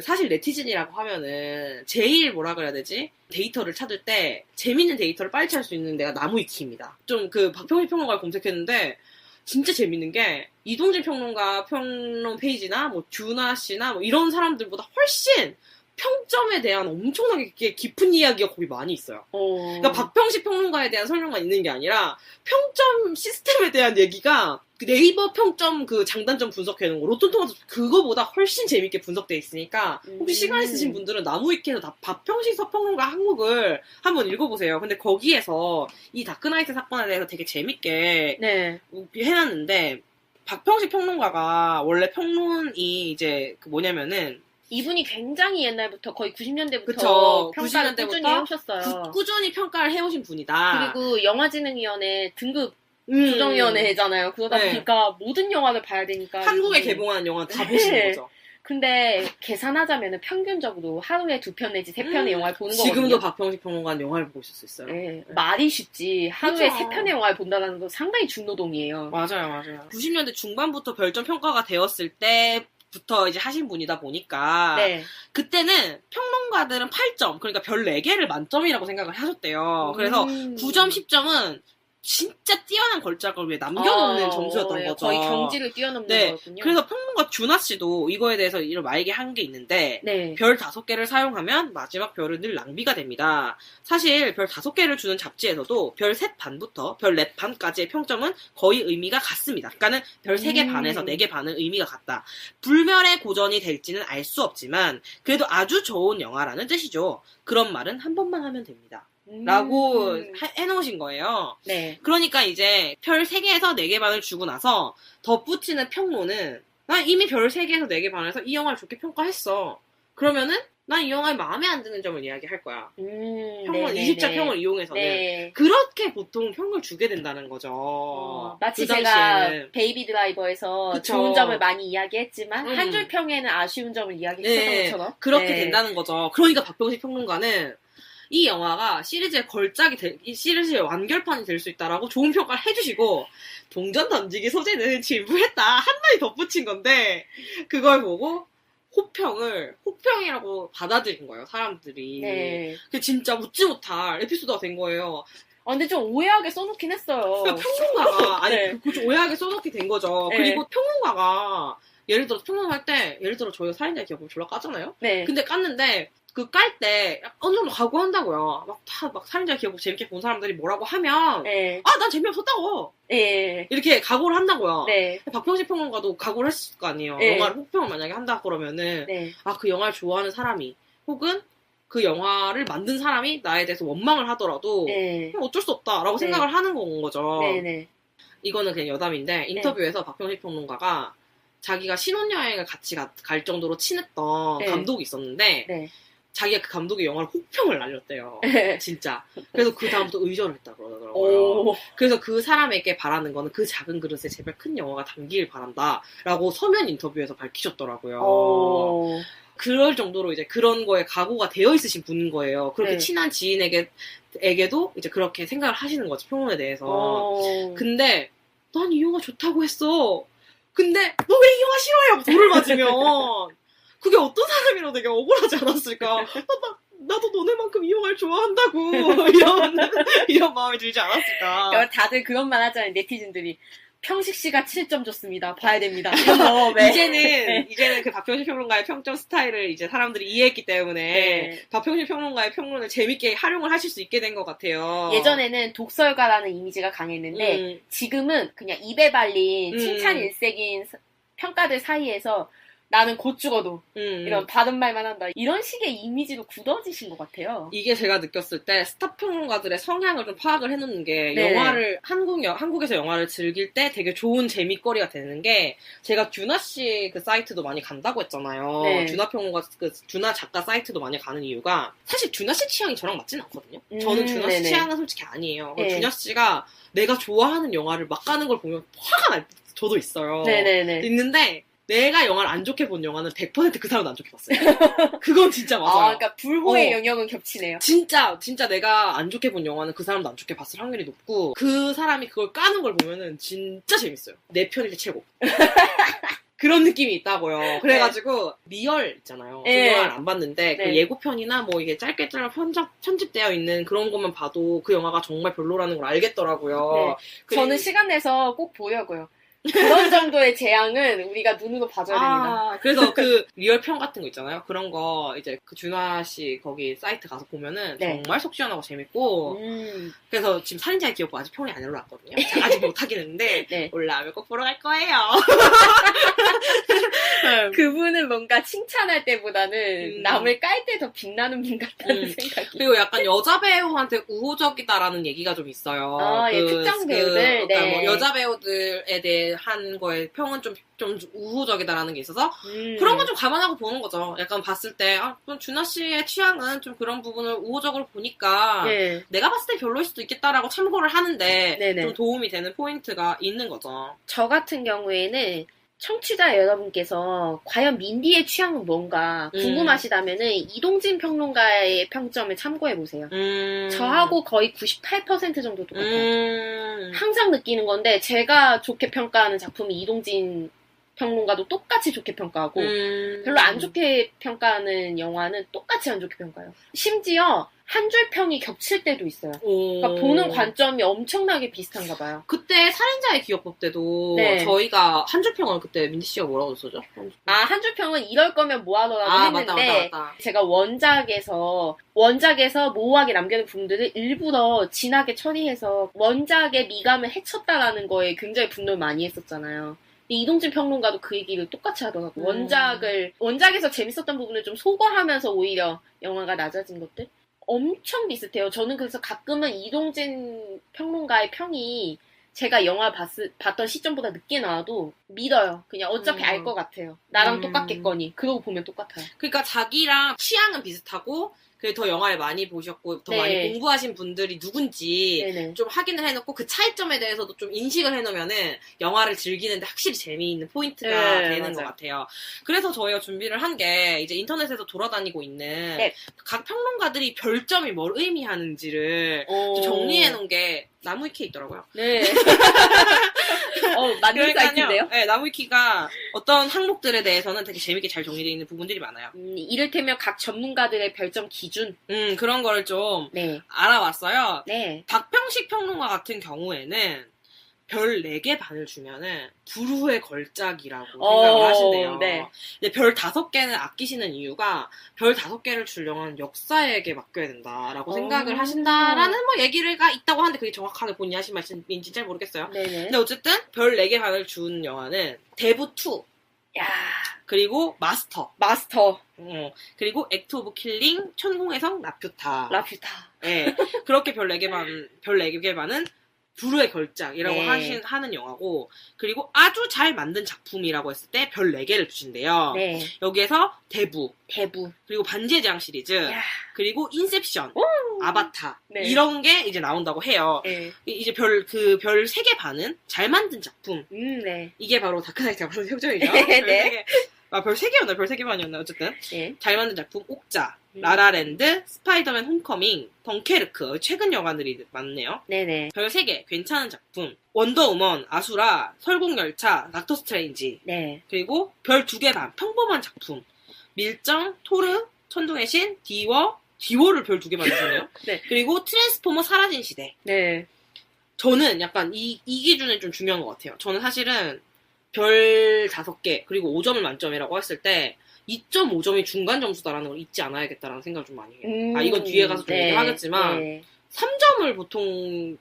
사실 네티즌이라고 하면은 제일 뭐라 그래야 되지? 데이터를 찾을 때 재밌는 데이터를 빨리 찾을 수 있는 데가 나무위키입니다. 좀 박평식 평론가를 검색했는데 진짜 재밌는 게 이동진 평론가 평론 페이지나 뭐 듀나 씨나 뭐 이런 사람들보다 훨씬 평점에 대한 엄청나게 깊은 이야기가 거기 많이 있어요. 그러니까 박평식 평론가에 대한 설명만 있는 게 아니라 평점 시스템에 대한 얘기가 네이버 평점 장단점 분석해놓은 거 로튼토마토 그거보다 훨씬 재밌게 분석돼 있으니까 혹시 시간 있으신 분들은 나무위키에서 박평식 서평론가 항목을 한번 읽어보세요. 근데 거기에서 이 다크나이트 사건에 대해서 되게 재밌게 해놨는데 박평식 평론가가 원래 평론이 이제 뭐냐면은 이분이 굉장히 옛날부터 거의 90년대부터 그쵸. 평가를 90년대부터 꾸준히 해오셨어요. 꾸준히 평가를 해오신 분이다. 그리고 영화진흥위원회 등급 조정위원회잖아요. 그러다 보니까 모든 영화를 봐야 되니까 한국에 개봉하는 영화 다 보시는 거죠. 근데 계산하자면 평균적으로 하루에 2편 내지 3편의 영화를 보는 거거든요. 지금도 박평식 평론가는 영화를 보고 있을 수 있어요. 네. 말이 쉽지 하루에 그쵸. 3편의 영화를 본다는 건 상당히 중노동이에요. 맞아요. 90년대 중반부터 별점 평가가 되었을 때부터 이제 하신 분이다 보니까 그때는 평론가들은 8점, 그러니까 별 4개를 만점이라고 생각을 하셨대요. 그래서 9점, 10점은 진짜 뛰어난 걸작을 위해 남겨놓는 점수였던 거죠. 거의 경지를 뛰어넘는 거였군요. 그래서 평론가 듀나 씨도 이거에 대해서 이런 말얘기 한 게 있는데 별 5개를 사용하면 마지막 별은 늘 낭비가 됩니다. 사실 별 5개를 주는 잡지에서도 별 3반부터 별 4반까지의 평점은 거의 의미가 같습니다. 그러니까는 별 3개 반에서 4개 반은 의미가 같다. 불멸의 고전이 될지는 알 수 없지만 그래도 아주 좋은 영화라는 뜻이죠. 그런 말은 한 번만 하면 됩니다. 라고 해놓으신 거예요. 그러니까 이제 별 3개에서 4개 반을 주고 나서 덧붙이는 평론은 난 이미 별 3개에서 4개 반에서 이 영화를 좋게 평가했어. 그러면은 난 이 영화에 마음에 안 드는 점을 이야기할 거야. 평론, 20자 평을 이용해서는. 그렇게 보통 평을 주게 된다는 거죠. 마치 그 제가 당시에는. 베이비 드라이버에서 그쵸. 좋은 점을 많이 이야기했지만 한 줄 평에는 아쉬운 점을 이야기했었던 것처럼. 그렇게 된다는 거죠. 그러니까 박평식 평론가는 이 영화가 시리즈의 이 시리즈의 완결판이 될 수 있다라고 좋은 평가를 해주시고, 동전 던지기 소재는 진부했다. 한마디 덧붙인 건데, 그걸 보고, 호평이라고 받아들인 거예요, 사람들이. 그게 진짜 웃지 못할 에피소드가 된 거예요. 근데 좀 오해하게 써놓긴 했어요. 그러니까 평론가가, 좀 오해하게 써놓게 된 거죠. 그리고 평론가가, 예를 들어 평론할 때, 예를 들어 저희가 살인자의 기억을 졸라 까잖아요? 근데 깠는데, 깔 때 어느 정도 각오한다고요. 막 살인자 기억을 재밌게 본 사람들이 뭐라고 하면 난 재미없었다고. 이렇게 각오를 한다고요. 박평식 평론가도 각오를 했을 거 아니에요. 영화를 호평을 만약에 한다 그러면은 그 영화를 좋아하는 사람이 혹은 그 영화를 만든 사람이 나에 대해서 원망을 하더라도 어쩔 수 없다라고 생각을 하는 건 거죠. 이거는 그냥 여담인데 인터뷰에서 박평식 평론가가 자기가 신혼여행을 같이 갈 정도로 친했던 감독이 있었는데 자기가 그 감독의 영화를 호평을 날렸대요. 진짜. 그래서 그 다음부터 의절을 했다 그러더라고요. 그래서 그 사람에게 바라는 거는 그 작은 그릇에 제발 큰 영화가 담기를 바란다 라고 서면 인터뷰에서 밝히셨더라고요. 그럴 정도로 이제 그런 거에 각오가 되어 있으신 분인 거예요. 그렇게 친한 지인에게도 이제 그렇게 생각을 하시는 거죠. 평론에 대해서. 근데 난 이 영화 좋다고 했어. 근데 너 왜 이 영화 싫어해? 하고 돌을 맞으면 그게 어떤 사람이라도 되게 억울하지 않았을까? 나도 너네만큼 이 영화를 좋아한다고 이런 마음이 들지 않았을까? 다들 그런 말 하잖아요. 네티즌들이 평식 씨가 7점 줬습니다. 봐야 됩니다. 네. 이제는 그 박평식 평론가의 평점 스타일을 이제 사람들이 이해했기 때문에 네. 박평식 평론가의 평론을 재밌게 활용을 하실 수 있게 된 것 같아요. 예전에는 독설가라는 이미지가 강했는데 지금은 그냥 입에 발린 칭찬 일색인 평가들 사이에서 나는 곧 죽어도 이런 바른 말만 한다. 이런 식의 이미지로 굳어지신 것 같아요. 이게 제가 느꼈을 때 스타 평론가들의 성향을 좀 파악을 해놓는 게 네. 영화를 한국에서 영화를 즐길 때 되게 좋은 재미거리가 되는 게 제가 듀나 씨 그 사이트도 많이 간다고 했잖아요. 네. 듀나 평론가 그 듀나 작가 사이트도 많이 가는 이유가 사실 듀나 씨 취향이 저랑 맞지는 않거든요. 저는 듀나 씨 네네. 취향은 솔직히 아니에요. 네. 듀나 씨가 내가 좋아하는 영화를 막 가는 걸 보면 화가 날 저도 있어요. 네네네. 있는데 내가 영화를 안 좋게 본 영화는 100% 그 사람은 안 좋게 봤어요. 그건 진짜 맞아요. 그러니까 불호의 영역은 겹치네요. 진짜 내가 안 좋게 본 영화는 그 사람도 안 좋게 봤을 확률이 높고 그 사람이 그걸 까는 걸 보면은 진짜 재밌어요. 내 편일 때 최고. 그런 느낌이 있다고요. 그래가지고 리얼 있잖아요. 네. 그 영화를 안 봤는데 그 네. 예고편이나 뭐 이게 짧게 편집되어 있는 그런 것만 봐도 그 영화가 정말 별로라는 걸 알겠더라고요. 네. 저는 시간 내서 꼭 보려고요. 그런 정도의 재앙은 우리가 눈으로 봐줘야 됩니다. 그래서 그 리얼평 같은 거 있잖아요. 그런 거 이제 그 준하 씨 거기 사이트 가서 보면은 네. 정말 속 시원하고 재밌고 그래서 지금 살인자의 기억부 아직 평이 안 올라왔거든요. 제가 아직 못하긴 했는데 네. 올라오면 꼭 보러 갈 거예요. 그분은 뭔가 칭찬할 때보다는 남을 깔 때 더 빛나는 분 같다는 생각이. 그리고 약간 여자 배우한테 우호적이다라는 얘기가 좀 있어요. 예, 특정 배우들. 그러니까 네. 뭐 여자 배우들에 대해 한 거에 평은 좀 우호적이다라는 게 있어서 그런 건 좀 감안하고 보는 거죠. 약간 봤을 때 그럼 준하 씨의 취향은 좀 그런 부분을 우호적으로 보니까 네. 내가 봤을 때 별로일 수도 있겠다라고 참고를 하는데 네네. 좀 도움이 되는 포인트가 있는 거죠. 저 같은 경우에는 청취자 여러분께서 과연 민디의 취향은 뭔가 궁금하시다면은 이동진 평론가의 평점을 참고해보세요. 저하고 거의 98% 정도 똑같아요. 항상 느끼는 건데 제가 좋게 평가하는 작품이 이동진 평론가도 똑같이 좋게 평가하고 별로 안 좋게 평가하는 영화는 똑같이 안 좋게 평가해요. 심지어 한 줄 평이 겹칠 때도 있어요. 그러니까 보는 관점이 엄청나게 비슷한가 봐요. 그때 살인자의 기억법 때도 네. 저희가 한 줄 평을 그때 민지 씨가 뭐라고 썼죠? 한 줄 평은 이럴 거면 뭐하더라고 했는데 맞다. 제가 원작에서 모호하게 남겨둔 부분들을 일부러 진하게 처리해서 원작의 미감을 해쳤다라는 거에 굉장히 분노를 많이 했었잖아요. 이동진 평론가도 그 얘기를 똑같이 하더라고. 원작에서 재밌었던 부분을 좀 소거하면서 오히려 영화가 낮아진 것들? 엄청 비슷해요. 저는 그래서 가끔은 이동진 평론가의 평이 제가 영화 봤던 시점보다 늦게 나와도 믿어요. 그냥 어차피 알 것 같아요. 나랑 똑같겠거니. 그러고 보면 똑같아요. 그러니까 자기랑 취향은 비슷하고 더 영화를 많이 보셨고 더 네. 많이 공부하신 분들이 누군지 네네. 좀 확인을 해놓고 그 차이점에 대해서도 좀 인식을 해놓으면은 영화를 즐기는데 확실히 재미있는 포인트가 네, 되는 맞아요. 것 같아요. 그래서 저희가 준비를 한 게 이제 인터넷에서 돌아다니고 있는 네. 각 평론가들이 별점이 뭘 의미하는지를 좀 정리해놓은 게 나무위키에 있더라고요. 네. 맞는 사이트인데요? 네, 나무위키가 어떤 항목들에 대해서는 되게 재밌게 잘 정리되어 있는 부분들이 많아요. 이를테면 각 전문가들의 별점 기준. 그런 거를 좀 네. 알아왔어요. 네. 박병식 평론가 같은 경우에는 별 4개 반을 주면은 불후의 걸작이라고 생각을 하신대요. 네. 근데 별 5개는 아끼시는 이유가 별 5개를 줄 영화는 역사에게 맡겨야 된다라고 생각을 하신다라는 뭐 얘기가 있다고 하는데 그게 정확하게 본인이 하신 말씀인지 잘 모르겠어요. 네네. 근데 어쨌든 별 4개 반을 준 영화는 대부2 야, 그리고 마스터 그리고 액트 오브 킬링 천공의 성 라퓨타 라퓨타. 네, 그렇게 별 4개 반은 불후의 걸작이라고 네. 하는 영화고, 그리고 아주 잘 만든 작품이라고 했을 때 별 4개를 주신대요. 네. 여기에서 대부, 대부. 그리고 반지의 제왕 시리즈, 야. 그리고 인셉션, 아바타, 네. 이런 게 이제 나온다고 해요. 네. 이제 별 3개 반은 잘 만든 작품. 네. 이게 바로 다크나이트가 무슨 표정이죠? 네. 별 3개였나? 별 3개 반이었나? 어쨌든. 네. 잘 만든 작품, 옥자, 라라랜드, 스파이더맨 홈커밍, 덩케르크, 최근 영화들이 많네요. 네네. 별 3개, 괜찮은 작품, 원더우먼, 아수라, 설국열차, 닥터 스트레인지, 네. 그리고 별 2개 반, 평범한 작품, 밀정, 토르, 천둥의 신, 디워를 별 2개 반 주셨네요. 네. 그리고 트랜스포머 사라진 시대. 네. 저는 약간 이 기준은 좀 중요한 것 같아요. 저는 사실은 별 5개, 그리고 5점을 만점이라고 했을 때 2.5점이 중간 점수다라는 걸 잊지 않아야겠다라는 생각을 좀 많이 해요. 이건 뒤에 가서 좀 얘기하겠지만, 네. 3점을 보통의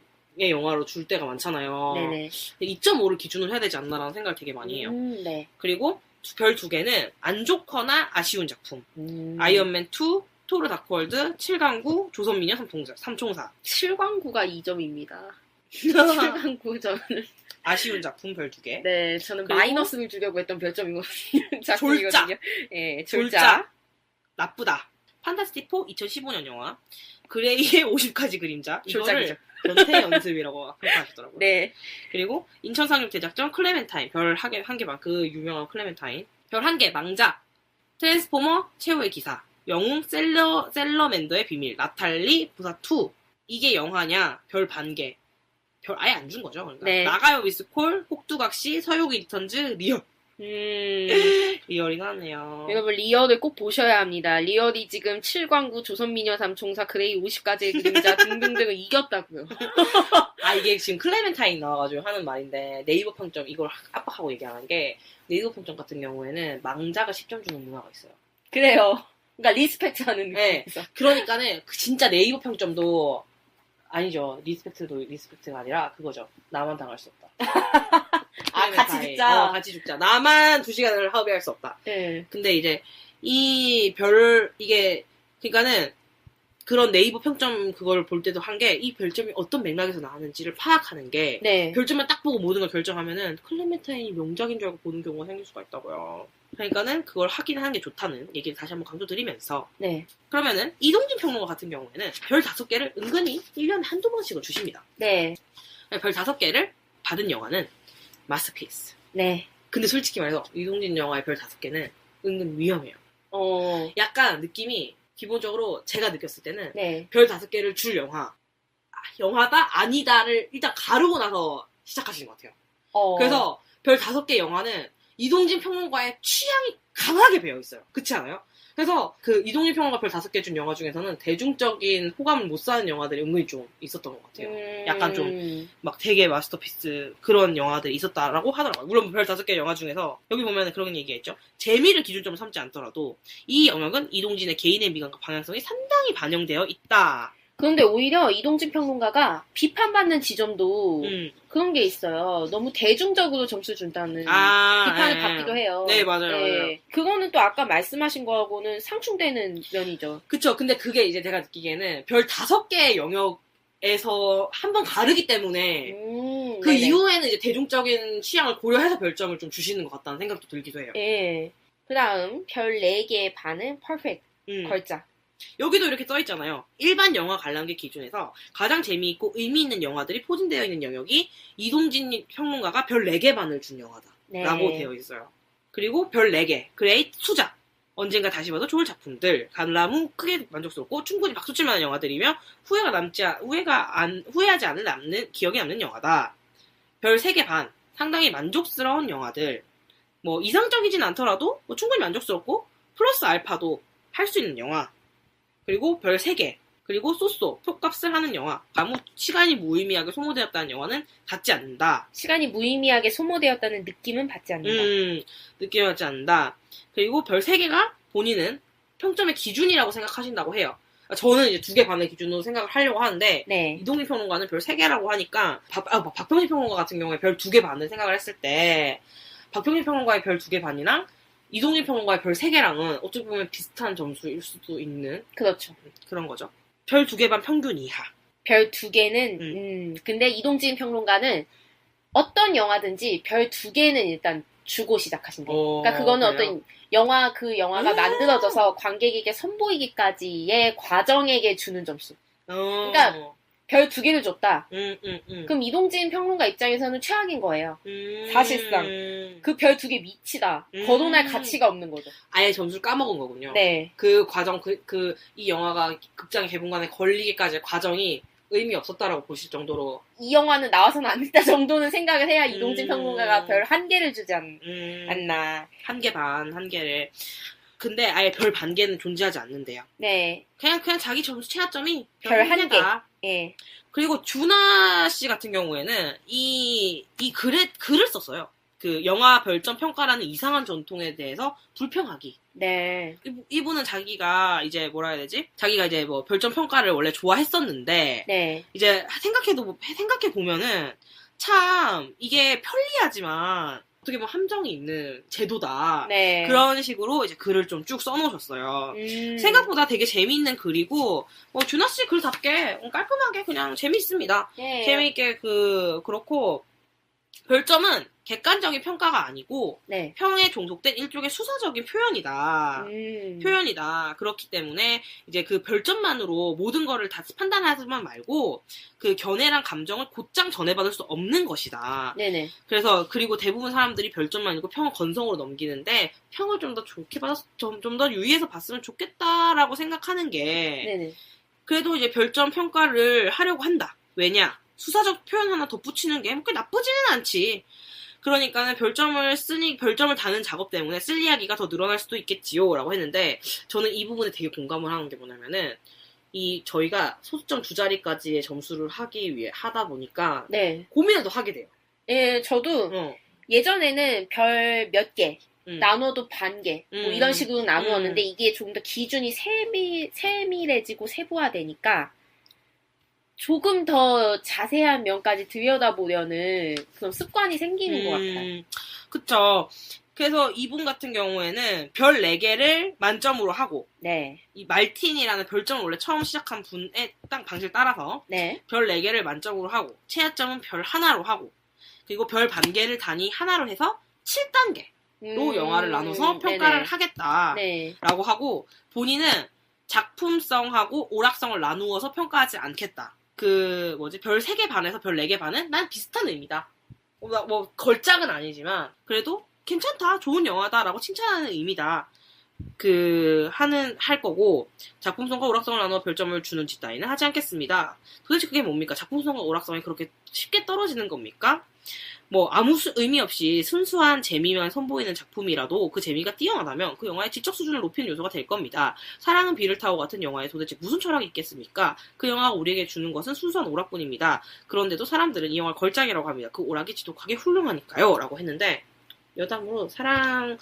영화로 줄 때가 많잖아요. 네네. 2.5를 기준으로 해야 되지 않나라는 생각을 되게 많이 해요. 네. 그리고 별 2개는 안 좋거나 아쉬운 작품. 음. 아이언맨 2, 토르 다크월드, 7강구, 조선미녀 삼총사. 7광구가 2점입니다. 7광구 저는 아쉬운 작품 별 2개. 네 저는 그리고 마이너스를 주려고 했던 별점이거든요. 작품이거든요. 예, 졸자. 나쁘다. 판타스틱 4 2015년 영화. 그레이의 50가지 그림자. 이거를 전태 연습이라고 평가하시더라고요. 네. 그리고 인천 상륙 대작전 클레멘타인. 별 한 개 반. 그 유명한 클레멘타인. 별 1개 망자. 트랜스포머 최후의 기사. 영웅 셀러맨더의 비밀. 나탈리 부사 2. 이게 영화냐? 별 반 개. 별 아예 안 준 거죠. 그러니까 네. 나가요 미스콜, 혹두각시, 서유기 리턴즈, 리얼. 리얼이 나네요. 여러분 리얼을 꼭 보셔야 합니다. 리얼이 지금 7광구, 조선미녀 삼총사, 그레이 50가지의 그림자 등등등을 이겼다고요. 아 이게 지금 클레멘타인 나와가지고 하는 말인데 네이버 평점 이걸 압박하고 얘기하는 게 네이버 평점 같은 경우에는 망자가 10점 주는 문화가 있어요. 그래요. 그러니까 리스펙트하는 네. 느낌에서. 그러니까는 진짜 네이버 평점도 아니죠. 리스펙트가 아니라 그거죠. 나만 당할 수 없다. 아 같이 듣자. 같이 죽자. 나만 2시간을 허비할 수 없다. 네. 근데 이제 이게 그러니까는 그런 네이버 평점 그걸 볼 때도 한 게 이 별점이 어떤 맥락에서 나왔는지를 파악하는 게 네. 별점만 딱 보고 모든 걸 결정하면은 클레멘타인이 명작인 줄 알고 보는 경우가 생길 수가 있다고요. 그러니까는 그걸 확인하는 게 좋다는 얘기를 다시 한번 강조드리면서 네. 그러면은 이동진 평론가 같은 경우에는 별 5개를 은근히 1년에 한두 번씩은 주십니다. 네. 별 5개를 받은 영화는 마스터피스. 네. 근데 솔직히 말해서 이동진 영화의 별 5개는 은근 위험해요. 약간 느낌이 기본적으로 제가 느꼈을 때는 네. 별 5개를 줄 영화다 아니다를 일단 가르고 나서 시작하시는 것 같아요. 그래서 별 5개 영화는 이동진 평론가의 취향이 강하게 배어 있어요. 그렇지 않아요? 그래서 그 이동진 평론가 별 5개 준 영화 중에서는 대중적인 호감을 못 사는 영화들이 은근히 좀 있었던 것 같아요. 약간 좀 막 되게 마스터피스 그런 영화들이 있었다라고 하더라고요. 물론 별 5개 영화 중에서 여기 보면 그런 얘기했죠. 재미를 기준점으로 삼지 않더라도 이 영역은 이동진의 개인의 미감과 방향성이 상당히 반영되어 있다. 그런데 오히려 이동진 평론가가 비판받는 지점도 그런 게 있어요. 너무 대중적으로 점수 준다는 비판을 받기도 해요. 네, 맞아요. 그거는 또 아까 말씀하신 거하고는 상충되는 면이죠. 그쵸. 근데 그게 이제 제가 느끼기에는 별 5개의 영역에서 한번 가르기 때문에 그 네네. 이후에는 이제 대중적인 취향을 고려해서 별점을 좀 주시는 것 같다는 생각도 들기도 해요. 예. 그 다음 별 4개의 반은 퍼펙트. 걸자. 여기도 이렇게 써있잖아요. 일반 영화 관람객 기준에서 가장 재미있고 의미 있는 영화들이 포진되어 있는 영역이 이동진 평론가가 별 4개 반을 준 영화다. 네. 라고 되어 있어요. 그리고 별 4개, 그레이트, 수작. 언젠가 다시 봐도 좋을 작품들. 관람 후 크게 만족스럽고 충분히 박수칠 만한 영화들이며 후회하지 않는 기억에 남는 영화다. 별 3개 반. 상당히 만족스러운 영화들. 뭐 이상적이진 않더라도 뭐 충분히 만족스럽고 플러스 알파도 할 수 있는 영화. 그리고 별 3개. 그리고 쏘쏘, 표값을 하는 영화. 아무 시간이 무의미하게 소모되었다는 영화는 받지 않는다. 시간이 무의미하게 소모되었다는 느낌은 받지 않는다. 느낌을 받지 않는다. 그리고 별 3개가 본인은 평점의 기준이라고 생각하신다고 해요. 저는 이제 2개 반의 기준으로 생각을 하려고 하는데, 네. 이동진 평론가는 별 3개라고 하니까, 박병진 평론가 같은 경우에 별 2개 반을 생각을 했을 때, 박병진 평론가의 별 2개 반이랑 이동진 평론가의 별 3개랑은 어떻게 보면 비슷한 점수일 수도 있는 그렇죠. 그런 거죠. 별 2개 반 평균 이하. 별 2개는 근데 이동진 평론가는 어떤 영화든지 별 2개는 일단 주고 시작하신대요. 그러니까 그거는 그래요? 어떤 영화가 만들어져서 관객에게 선보이기까지의 과정에게 주는 점수. 그러니까 별 2개를 줬다. 그럼 이동진 평론가 입장에서는 최악인 거예요. 사실상. 그 별 2개 미치다. 거론할 가치가 없는 거죠. 아예 점수를 까먹은 거군요. 네. 그 과정, 이 영화가 극장 개봉관에 걸리기까지의 과정이 의미 없었다라고 보실 정도로. 이 영화는 나와서는 안 된다 정도는 생각을 해야 이동진 평론가가 별 1개를 주지 않나. 1개 반, 1개를. 근데 아예 별 반 개는 존재하지 않는데요. 네. 그냥 자기 점수 최하점이 별 1개. 다. 예. 그리고 준하 씨 같은 경우에는 이 글을 썼어요. 그 영화 별점 평가라는 이상한 전통에 대해서 불평하기. 네. 이분은 자기가 이제 뭐라 해야 되지? 자기가 이제 뭐 별점 평가를 원래 좋아했었는데 네. 이제 생각해 보면은 참 이게 편리하지만 어떻게 보면 함정이 있는 제도다. 네. 그런 식으로 이제 글을 좀 쭉 써놓으셨어요. 생각보다 되게 재미있는 글이고 준하 씨 글답게 깔끔하게 그냥 재미있습니다. 네. 재미있게 그렇고 별점은 객관적인 평가가 아니고 네. 평에 종속된 일종의 수사적인 표현이다. 표현이다. 그렇기 때문에 이제 그 별점만으로 모든 거를 다 판단하지만 말고 그 견해랑 감정을 곧장 전해받을 수 없는 것이다. 네네. 그래서 그리고 대부분 사람들이 별점만 읽고 평을 건성으로 넘기는데 평을 좀 더 좋게 받아서 좀 더 유의해서 봤으면 좋겠다라고 생각하는 게 네네. 그래도 이제 별점 평가를 하려고 한다. 왜냐? 수사적 표현 하나 덧붙이는 게 그렇게 나쁘지는 않지. 그러니까는 별점을 다는 작업 때문에 쓸 이야기가 더 늘어날 수도 있겠지요. 라고 했는데, 저는 이 부분에 되게 공감을 하는 게 뭐냐면은, 저희가 소수점 2자리까지의 점수를 하다 보니까, 네. 고민을 더 하게 돼요. 예, 저도 예전에는 별 몇 개, 나눠도 반 개, 뭐 이런 식으로 나누었는데, 이게 조금 더 기준이 세밀해지고 세부화되니까, 조금 더 자세한 면까지 들여다보려는 그런 습관이 생기는 것 같아요. 그쵸. 그래서 이분 같은 경우에는 별 4개를 만점으로 하고, 네. 이 말틴이라는 별점을 원래 처음 시작한 분의 딱 방식을 따라서, 네. 별 4개를 만점으로 하고, 최하점은 별 하나로 하고, 그리고 별 반 개를 단위 하나로 해서 7단계로 영화를 나눠서 평가를 네네. 하겠다라고 네. 하고, 본인은 작품성하고 오락성을 나누어서 평가하지 않겠다. 별 3개 반에서 별 4개 반은 난 비슷한 의미다. 걸작은 아니지만, 그래도 괜찮다, 좋은 영화다라고 칭찬하는 의미다. 할 거고, 작품성과 오락성을 나누어 별점을 주는 짓 따위는 하지 않겠습니다. 도대체 그게 뭡니까? 작품성과 오락성이 그렇게 쉽게 떨어지는 겁니까? 아무 의미 없이 순수한 재미만 선보이는 작품이라도 그 재미가 뛰어나다면 그 영화의 지적 수준을 높이는 요소가 될 겁니다. 사랑은 비를 타고 같은 영화에 도대체 무슨 철학이 있겠습니까? 그 영화가 우리에게 주는 것은 순수한 오락뿐입니다. 그런데도 사람들은 이 영화를 걸작이라고 합니다. 그 오락이 지독하게 훌륭하니까요. 라고 했는데 여담으로 사랑은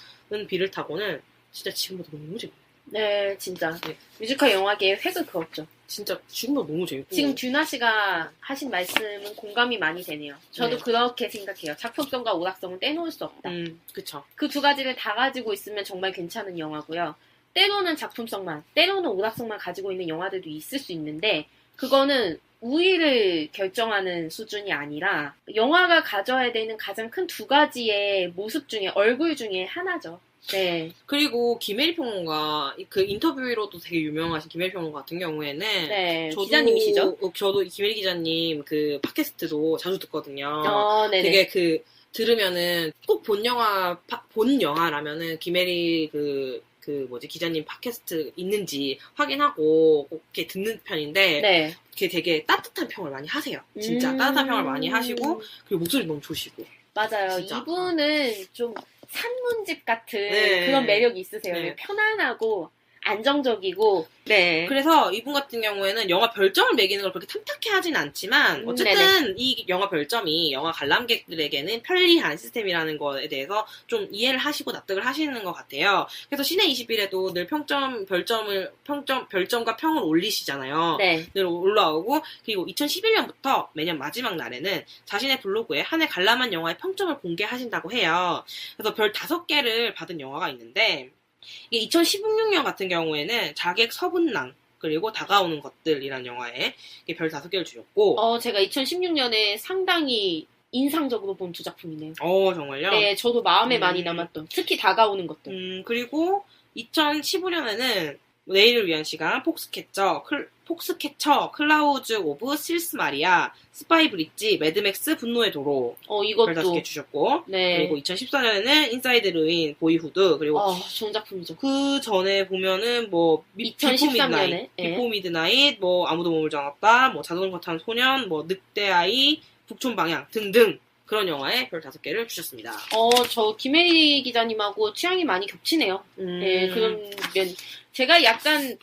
비를 타고는 진짜 지금보다 너무 재밌어요. 네, 진짜. 네. 뮤지컬 영화계의 획을 그었죠. 진짜 지금도 너무 재밌고. 지금 듀나 씨가 하신 말씀은 공감이 많이 되네요. 저도 네. 그렇게 생각해요. 작품성과 오락성은 떼놓을 수 없다. 그쵸. 그 두 가지를 다 가지고 있으면 정말 괜찮은 영화고요. 때로는 작품성만, 때로는 오락성만 가지고 있는 영화들도 있을 수 있는데 그거는 우위를 결정하는 수준이 아니라 영화가 가져야 되는 가장 큰 두 가지의 모습 중에 얼굴 중에 하나죠. 네. 그리고 김혜리 평론가 그 인터뷰로도 되게 유명하신 김혜리 평론가 같은 경우에는 네. 기자님이시죠? 저도 김혜리 기자님 그 팟캐스트도 자주 듣거든요. 네네. 되게 들으면은 꼭 본 영화라면은 김혜리 기자님 팟캐스트 있는지 확인하고 꼭 이렇게 듣는 편인데 네. 그게 되게 따뜻한 평을 많이 하세요. 진짜 따뜻한 평을 많이 하시고 그리고 목소리 너무 좋으시고. 맞아요. 진짜. 이분은 좀 산문집 같은 네. 그런 매력이 있으세요. 네. 편안하고 안정적이고. 네. 그래서 이분 같은 경우에는 영화 별점을 매기는 걸 그렇게 탐탁해 하진 않지만 어쨌든 이 영화 별점이 영화 관람객들에게는 편리한 시스템이라는 거에 대해서 좀 이해를 하시고 납득을 하시는 것 같아요. 그래서 시내 21에도 늘 별점과 평을 올리시잖아요. 네. 늘 올라오고 그리고 2011년부터 매년 마지막 날에는 자신의 블로그에 한 해 관람한 영화의 평점을 공개하신다고 해요. 그래서 별 5개를 받은 영화가 있는데 이게 2016년 같은 경우에는 자객 서분랑 그리고 다가오는 것들이라는 영화에 별 5개를 주셨고 제가 2016년에 상당히 인상적으로 본 두 작품이네요. 정말요? 네, 저도 마음에 많이 남았던 특히 다가오는 것들. 그리고 2015년에는 내일을 위한 시간, 폭스캐쳐, 클라우즈 오브 실스 마리아, 스파이 브릿지, 매드맥스, 분노의 도로 이것도 별 5개 주셨고 네. 그리고 2014년에는 인사이드 루인, 보이후드 그리고 좋은 작품이죠. 그 전에 보면은 2013년에 비포 미드나잇, 아무도 몸을 정했다, 자전거 탄 소년, 늑대아이, 북촌 방향 등등 그런 영화에 별 5개를 주셨습니다. 저 김혜리 기자님하고 취향이 많이 겹치네요. 네, 그런 면 제가 약간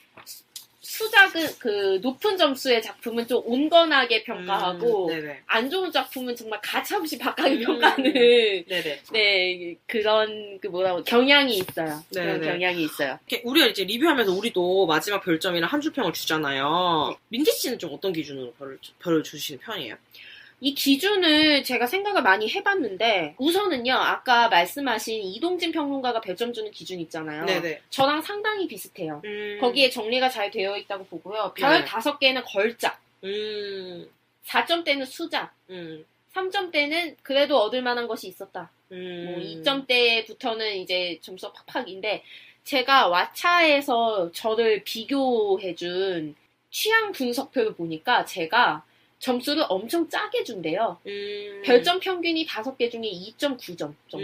수작은 그 높은 점수의 작품은 좀 온건하게 평가하고 네네. 안 좋은 작품은 정말 가차없이 박하게 평가하는 네 그런 그 뭐라고 경향이 있어요. 그런 네네. 경향이 있어요. 이렇게 우리가 이제 리뷰하면서 우리도 마지막 별점이랑 한 줄 평을 주잖아요. 민지 씨는 좀 어떤 기준으로 별을 주시는 편이에요? 이 기준을 제가 생각을 많이 해봤는데 우선은요 아까 말씀하신 이동진 평론가가 별점 주는 기준 있잖아요. 네네. 저랑 상당히 비슷해요. 거기에 정리가 잘 되어 있다고 보고요. 별 네. 5개는 걸작, 4점대는 수작, 3점대는 그래도 얻을 만한 것이 있었다. 뭐 2점대부터는 이제 점수가 팍팍인데 제가 왓챠에서 저를 비교해준 취향 분석표를 보니까 제가 점수를 엄청 짜게 준대요. 별점 평균이 5개 중에 2.9점 정도.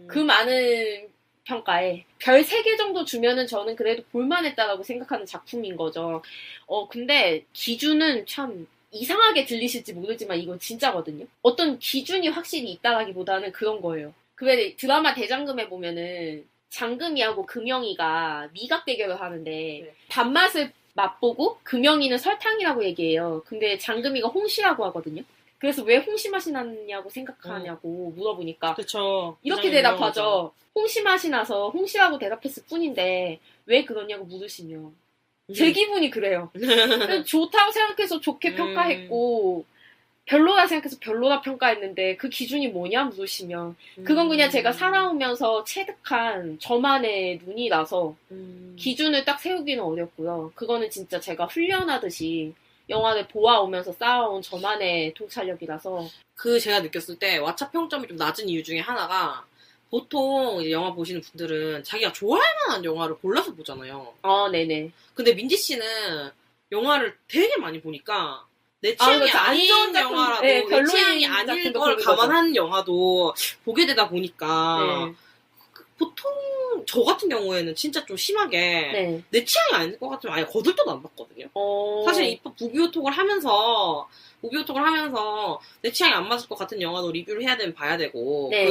그 많은 평가에 별 3개 정도 주면은 저는 그래도 볼만했다라고 생각하는 작품인 거죠. 근데 기준은 참 이상하게 들리실지 모르지만 이건 진짜거든요. 어떤 기준이 확실히 있다라기보다는 그런 거예요. 그 드라마 대장금에 보면은 장금이하고 금영이가 미각 대결을 하는데 단맛을 맛보고 금영이는 설탕이라고 얘기해요. 근데 장금이가 홍시라고 하거든요. 그래서 왜 홍시 맛이 나냐고 생각하냐고 물어보니까 그쵸. 이렇게 대답하죠. 홍시 맛이 나서 홍시라고 대답했을 뿐인데 왜 그러냐고 물으시면 제 기분이 그래요. 좋다고 생각해서 좋게 평가했고 별로라 생각해서 별로라 평가했는데 그 기준이 뭐냐 물으시면 그건 그냥 제가 살아오면서 체득한 저만의 눈이라서 기준을 딱 세우기는 어렵고요. 그거는 진짜 제가 훈련하듯이 영화를 보아오면서 쌓아온 저만의 통찰력이라서 제가 느꼈을 때 왓챠 평점이 좀 낮은 이유 중에 하나가 보통 이제 영화 보시는 분들은 자기가 좋아할 만한 영화를 골라서 보잖아요. 네네. 근데 민지 씨는 영화를 되게 많이 보니까 내 취향이 그렇죠. 안 아닌 좋은 작품, 영화라도 네, 내 별로인 취향이 아닐 작품도 걸 보는 거죠. 감안한 영화도 보게 되다 보니까 네. 보통 저 같은 경우에는 진짜 좀 심하게 네. 내 취향이 아닐 것 같으면 아예 거들떠도 안 봤거든요. 사실 이 무비오톡을 하면서 내 취향이 안 맞을 것 같은 영화도 리뷰를 해야 되면 봐야 되고 네.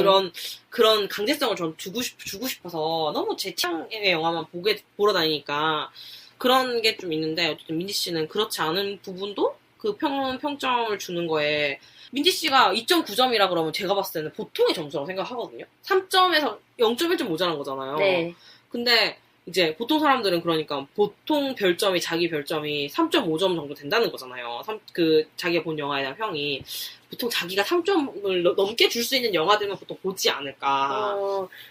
그런 강제성을 전 주고 싶어서 너무 제 취향의 영화만 보러 다니니까 그런 게 좀 있는데 어쨌든 민지 씨는 그렇지 않은 부분도 그 평점을 주는 거에 민지 씨가 2.9점이라 그러면 제가 봤을 때는 보통의 점수라고 생각하거든요. 3점에서 0.1점 모자란 거잖아요. 네. 근데 이제 보통 사람들은 그러니까 보통 자기 별점이 3.5점 정도 된다는 거잖아요. 자기가 본 영화에 대한 평이. 보통 자기가 3점을 넘게 줄 수 있는 영화들만 보통 보지 않을까.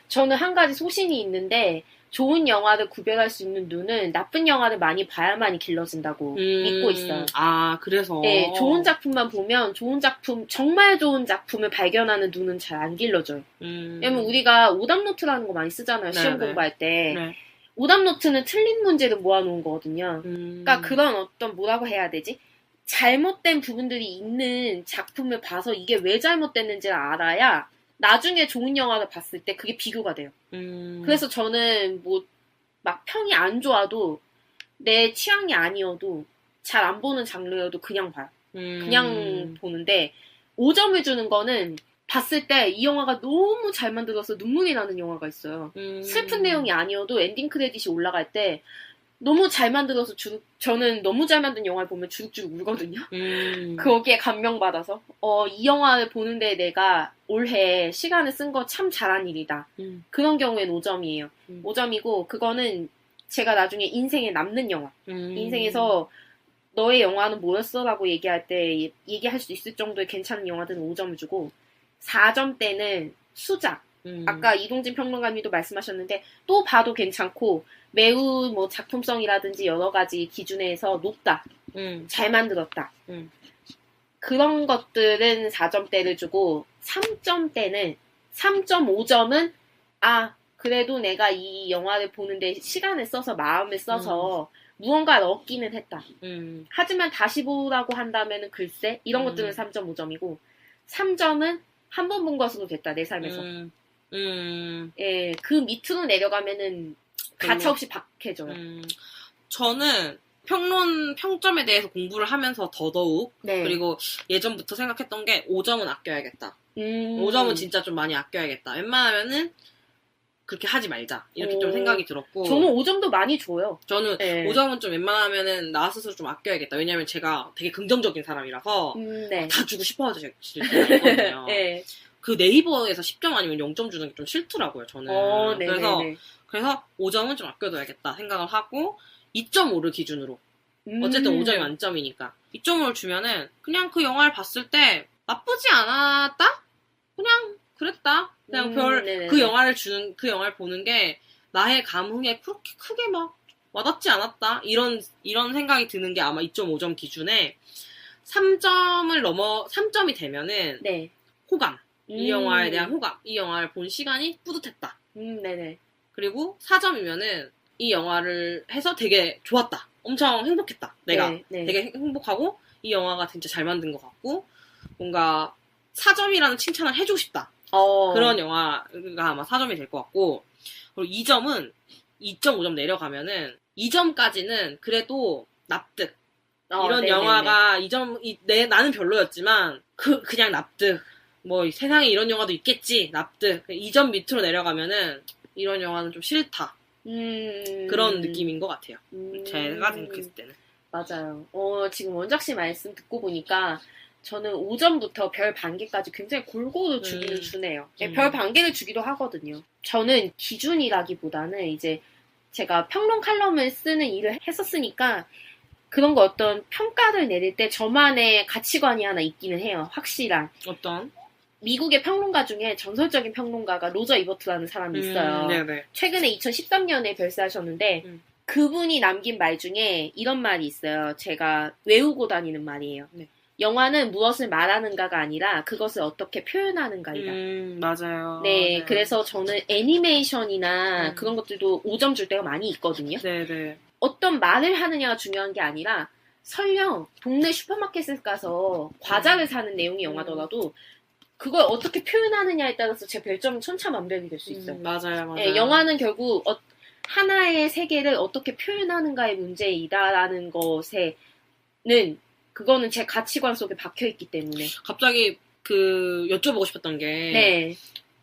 저는 한 가지 소신이 있는데 좋은 영화를 구별할 수 있는 눈은 나쁜 영화를 많이 봐야만이 길러진다고 믿고 있어요. 그래서. 네, 좋은 작품만 보면 정말 좋은 작품을 발견하는 눈은 잘 안 길러져요. 왜냐면 우리가 오답노트라는 거 많이 쓰잖아요. 시험 공부할 때. 네. 오답노트는 틀린 문제를 모아놓은 거거든요. 그러니까 그런 어떤 뭐라고 해야 되지? 잘못된 부분들이 있는 작품을 봐서 이게 왜 잘못됐는지를 알아야 나중에 좋은 영화를 봤을 때 그게 비교가 돼요. 그래서 저는 막 평이 안 좋아도 내 취향이 아니어도 잘 안 보는 장르여도 그냥 봐요. 그냥 보는데 5점을 주는 거는 봤을 때 이 영화가 너무 잘 만들어서 눈물이 나는 영화가 있어요. 슬픈 내용이 아니어도 엔딩 크레딧이 올라갈 때 너무 잘 만들어서 저는 너무 잘 만든 영화를 보면 주룩주룩 울거든요. 거기에 감명받아서 이 영화를 보는데 내가 올해 시간을 쓴 거 참 잘한 일이다. 그런 경우엔 5점이에요. 5점이고 그거는 제가 나중에 인생에 남는 영화. 인생에서 너의 영화는 뭐였어? 라고 얘기할 때 얘기할 수 있을 정도의 괜찮은 영화들은 5점을 주고 4점대는 수작. 아까 이동진 평론가님도 말씀하셨는데 또 봐도 괜찮고 매우 작품성이라든지 여러 가지 기준에서 높다. 잘 만들었다. 그런 것들은 4점대를 주고 3점대는 3.5점은 그래도 내가 이 영화를 보는데 시간을 써서 마음을 써서 무언가를 얻기는 했다. 하지만 다시 보라고 한다면은 글쎄 이런 것들은 3.5점이고 3점은 한 번 본 것으로 됐다 내 삶에서. 예, 그 밑으로 내려가면은 가차없이 박해져요. 저는 평점에 대해서 공부를 하면서 더더욱 네. 그리고 예전부터 생각했던 게 5점은 아껴야겠다. 5점은 진짜 좀 많이 아껴야겠다. 웬만하면은 그렇게 하지 말자. 이렇게 좀 생각이 들었고. 저는 5점도 많이 줘요. 저는 네. 5점은 좀 웬만하면은 나 스스로 좀 아껴야겠다. 왜냐면 제가 되게 긍정적인 사람이라서 네. 다 주고 싶어서 제가 있거든요. 네. 그 네이버에서 10점 아니면 0점 주는 게 좀 싫더라고요, 저는. 네네네. 그래서 5점은 좀 아껴둬야겠다 생각을 하고 2.5를 기준으로. 어쨌든 5점이 만점이니까. 2.5를 주면은 그냥 그 영화를 봤을 때 나쁘지 않았다? 그냥 그랬다. 그냥 네네네. 그 영화를 보는 게 나의 감흥에 그렇게 크게 막 와닿지 않았다. 이런 생각이 드는 게 아마 2.5점 기준에 3점이 되면은 네. 호감. 이 영화에 대한 호감. 이 영화를 본 시간이 뿌듯했다. 네네. 그리고 4점이면은 이 영화를 해서 되게 좋았다. 엄청 행복했다. 내가 네. 되게 행복하고 이 영화가 진짜 잘 만든 것 같고 뭔가 4점이라는 칭찬을 해주고 싶다. 그런 영화가 아마 4점이 될 것 같고 그리고 2점은 2.5점 내려가면은 2점까지는 그래도 납득. 이런 네네네. 영화가 2점 나는 별로였지만 그냥 납득. 뭐 세상에 이런 영화도 있겠지. 납득. 2점 밑으로 내려가면은 이런 영화는 좀 싫다. 그런 느낌인 것 같아요. 제가 생각했을 때는. 맞아요. 지금 원작씨 말씀 듣고 보니까 저는 5점부터 별 반개까지 굉장히 골고루 주기는 주네요. 별 반개를 주기도 하거든요. 저는 기준이라기보다는 이제 제가 평론 칼럼을 쓰는 일을 했었으니까 그런 거 어떤 평가를 내릴 때 저만의 가치관이 하나 있기는 해요. 확실한. 어떤? 미국의 평론가 중에 전설적인 평론가가 로저 이버트라는 사람이 있어요. 네네. 최근에 2013년에 별세하셨는데 그분이 남긴 말 중에 이런 말이 있어요. 제가 외우고 다니는 말이에요. 네. 영화는 무엇을 말하는가가 아니라 그것을 어떻게 표현하는가이다. 맞아요. 네, 그래서 저는 애니메이션이나 그런 것들도 5점 줄 때가 많이 있거든요. 네네. 어떤 말을 하느냐가 중요한 게 아니라 설령 동네 슈퍼마켓에 가서 과자를 사는 내용의 영화더라도 그걸 어떻게 표현하느냐에 따라서 제 별점은 천차만별이 될 수 있어요. 맞아요. 네, 영화는 결국 하나의 세계를 어떻게 표현하는가의 문제이다라는 그거는 제 가치관 속에 박혀있기 때문에. 갑자기 여쭤보고 싶었던 게 네.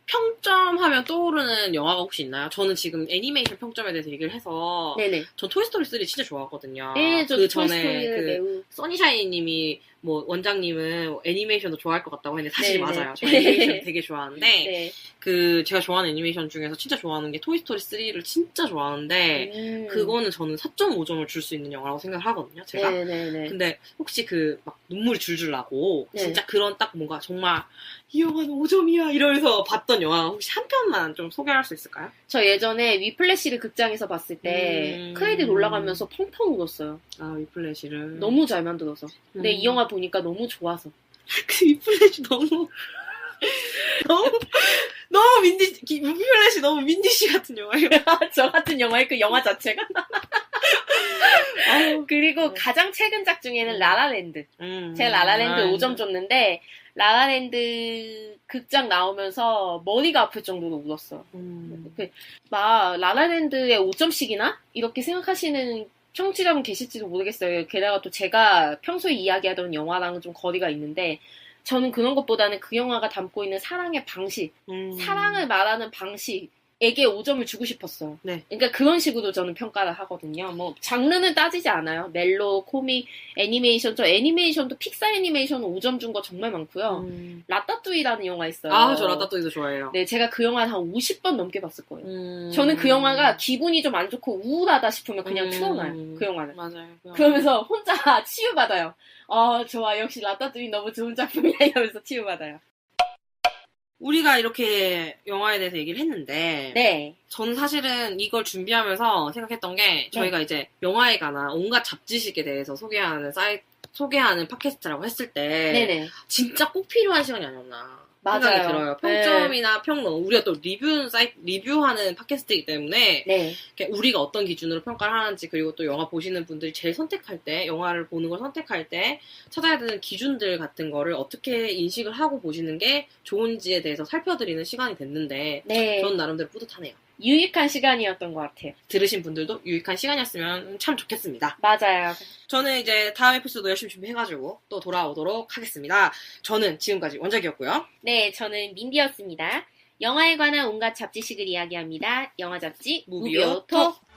평점 하면 떠오르는 영화가 혹시 있나요? 저는 지금 애니메이션 평점에 대해서 얘기를 해서 네네. 전 토이스토리 3 진짜 좋아하거든요. 네, 저 그 토이스토리를 전에 매우. 써니샤인 님이 원장님은 애니메이션도 좋아할 것 같다고 했는데 사실 네네. 맞아요. 저 애니메이션 되게 좋아하는데 네. 제가 좋아하는 애니메이션 중에서 진짜 좋아하는 게 토이스토리 3를 진짜 좋아하는데 그거는 저는 4.5점을 줄 수 있는 영화라고 생각을 하거든요. 제가. 네네네. 근데 혹시 막 눈물이 줄줄 나고 네. 진짜 그런 딱 뭔가 정말 이 영화는 5점이야 이러면서 봤던 영화 혹시 한 편만 좀 소개할 수 있을까요? 저 예전에 위플래시를 극장에서 봤을 때 크레딧 올라가면서 펑펑 울었어요. 아 위플래시를 너무 잘 만들어서. 근데 이 영화 보니까 너무 좋아서. 그 위플래시 너무 위플래시 너무 민디씨 같은 영화예요. 저 같은 영화의 그 영화 자체가. 그리고 가장 최근 작 중에는 라라랜드. 제가 라라랜드 5점 줬는데 라라랜드 극장 나오면서 머리가 아플 정도로 울었어. 막 라라랜드에 5점씩이나 이렇게 생각하시는 청취자분 계실지도 모르겠어요. 게다가 또 제가 평소에 이야기하던 영화랑은 좀 거리가 있는데 저는 그런 것보다는 그 영화가 담고 있는 사랑의 방식, 사랑을 말하는 방식에게 5점을 주고 싶었어요. 네. 그러니까 그런 식으로 저는 평가를 하거든요. 뭐 장르는 따지지 않아요. 멜로, 코믹, 애니메이션. 저 애니메이션도 픽사 애니메이션은 5점 준 거 정말 많고요. 라따뚜이라는 영화 있어요. 아, 저 라따뚜이도 좋아해요. 네, 제가 그 영화 한 50번 넘게 봤을 거예요. 저는 그 영화가 기분이 좀 안 좋고 우울하다 싶으면 그냥 틀어놔요. 그 영화를. 맞아요. 그러면서 혼자 치유받아요. 좋아. 역시 라따뚜이 너무 좋은 작품이야. 이러면서 치유받아요. 우리가 이렇게 영화에 대해서 얘기를 했는데 네. 저는 사실은 이걸 준비하면서 생각했던 게 저희가 이제 영화에 관한 온갖 잡지식에 대해서 소개하는 팟캐스트라고 했을 때 네네. 진짜 꼭 필요한 시간이 아니었나 맞아요. 생각이 들어요. 평점이나 평론 우리가 또 리뷰하는 팟캐스트이기 때문에 네. 우리가 어떤 기준으로 평가를 하는지 그리고 또 영화 보시는 분들이 제일 선택할 때 영화를 보는 걸 선택할 때 찾아야 되는 기준들 같은 거를 어떻게 인식을 하고 보시는 게 좋은지에 대해서 살펴드리는 시간이 됐는데 네. 저는 나름대로 뿌듯하네요. 유익한 시간이었던 것 같아요. 들으신 분들도 유익한 시간이었으면 참 좋겠습니다. 맞아요. 저는 이제 다음 에피소드 열심히 준비해가지고 또 돌아오도록 하겠습니다. 저는 지금까지 원작이었고요. 네, 저는 민디였습니다. 영화에 관한 온갖 잡지식을 이야기합니다. 영화 잡지 무비오 무비오 톡.